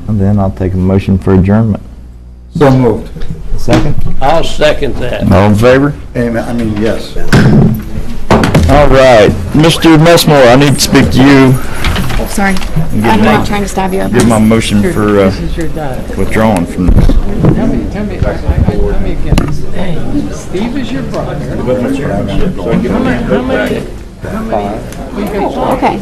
And then I'll take a motion for adjournment. So moved. Second? I'll second that. All in favor? Amen, I mean, yes. All right, Mr. Messmore, I need to speak to you. Sorry, Give I'm my- not trying to stab you up. Give my motion for This is your dad. withdrawing from this. Tell me again. Hey, Steve is your brother. How many? Okay.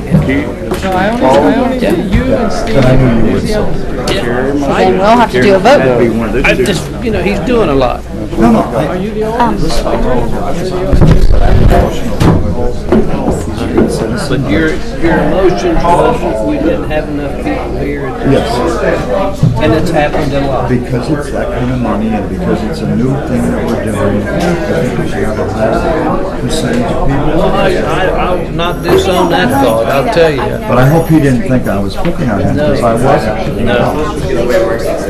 So I only do you and Steve. Who's the other? Then we'll have to do a vote. I just, he's doing a lot. Are you the oldest? But your motion was if we didn't have enough people here. Yes. And it's happened a lot. Because it's that kind of money and because it's a new thing that we're doing, I think we should have a higher percentage of people. I'll not disown that thought, I'll tell you. But I hope he didn't think I was picking on him, because I wasn't. No.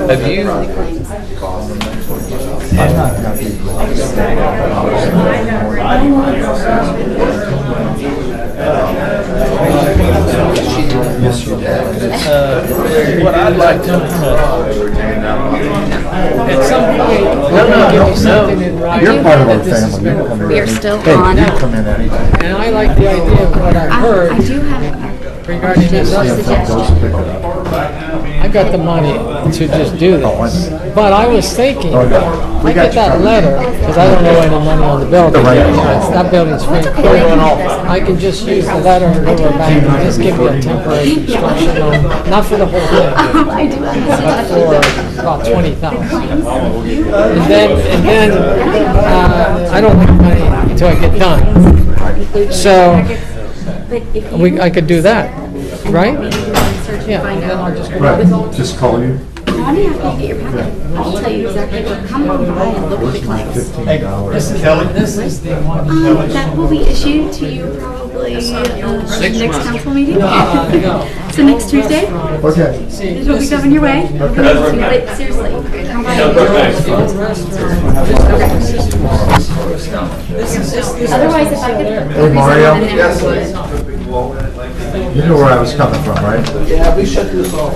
Have you? Yes, you did. What I'd like to, At some point, give me something in writing. You're part of our that this has family. You been come in We are any- still Hey, on. you come in anytime. And I like the idea of what I heard I do have regarding this. a suggestion. I got the money to just do this. But I was thinking, I get that letter, because I don't know any money on the building. That building's free. I can just use the letter and go to a bank and just give you a temporary construction loan, not for the whole thing, I do but understand. for about 20,000. And then, I don't make money until I get done. So, But if you I could do that, right? Yeah, find and then I'll out. just go. Right, just call you. Call me after you get your packet. I'll tell you exactly what, come on by and look at the claims. This is the one. That will be issued to you probably next council meeting. So next Tuesday, Okay. it'll be coming your way. But seriously, come by. Otherwise, if I could. Hey, Mario. Yes. You knew where I was coming from, right? Yeah, we shut this off.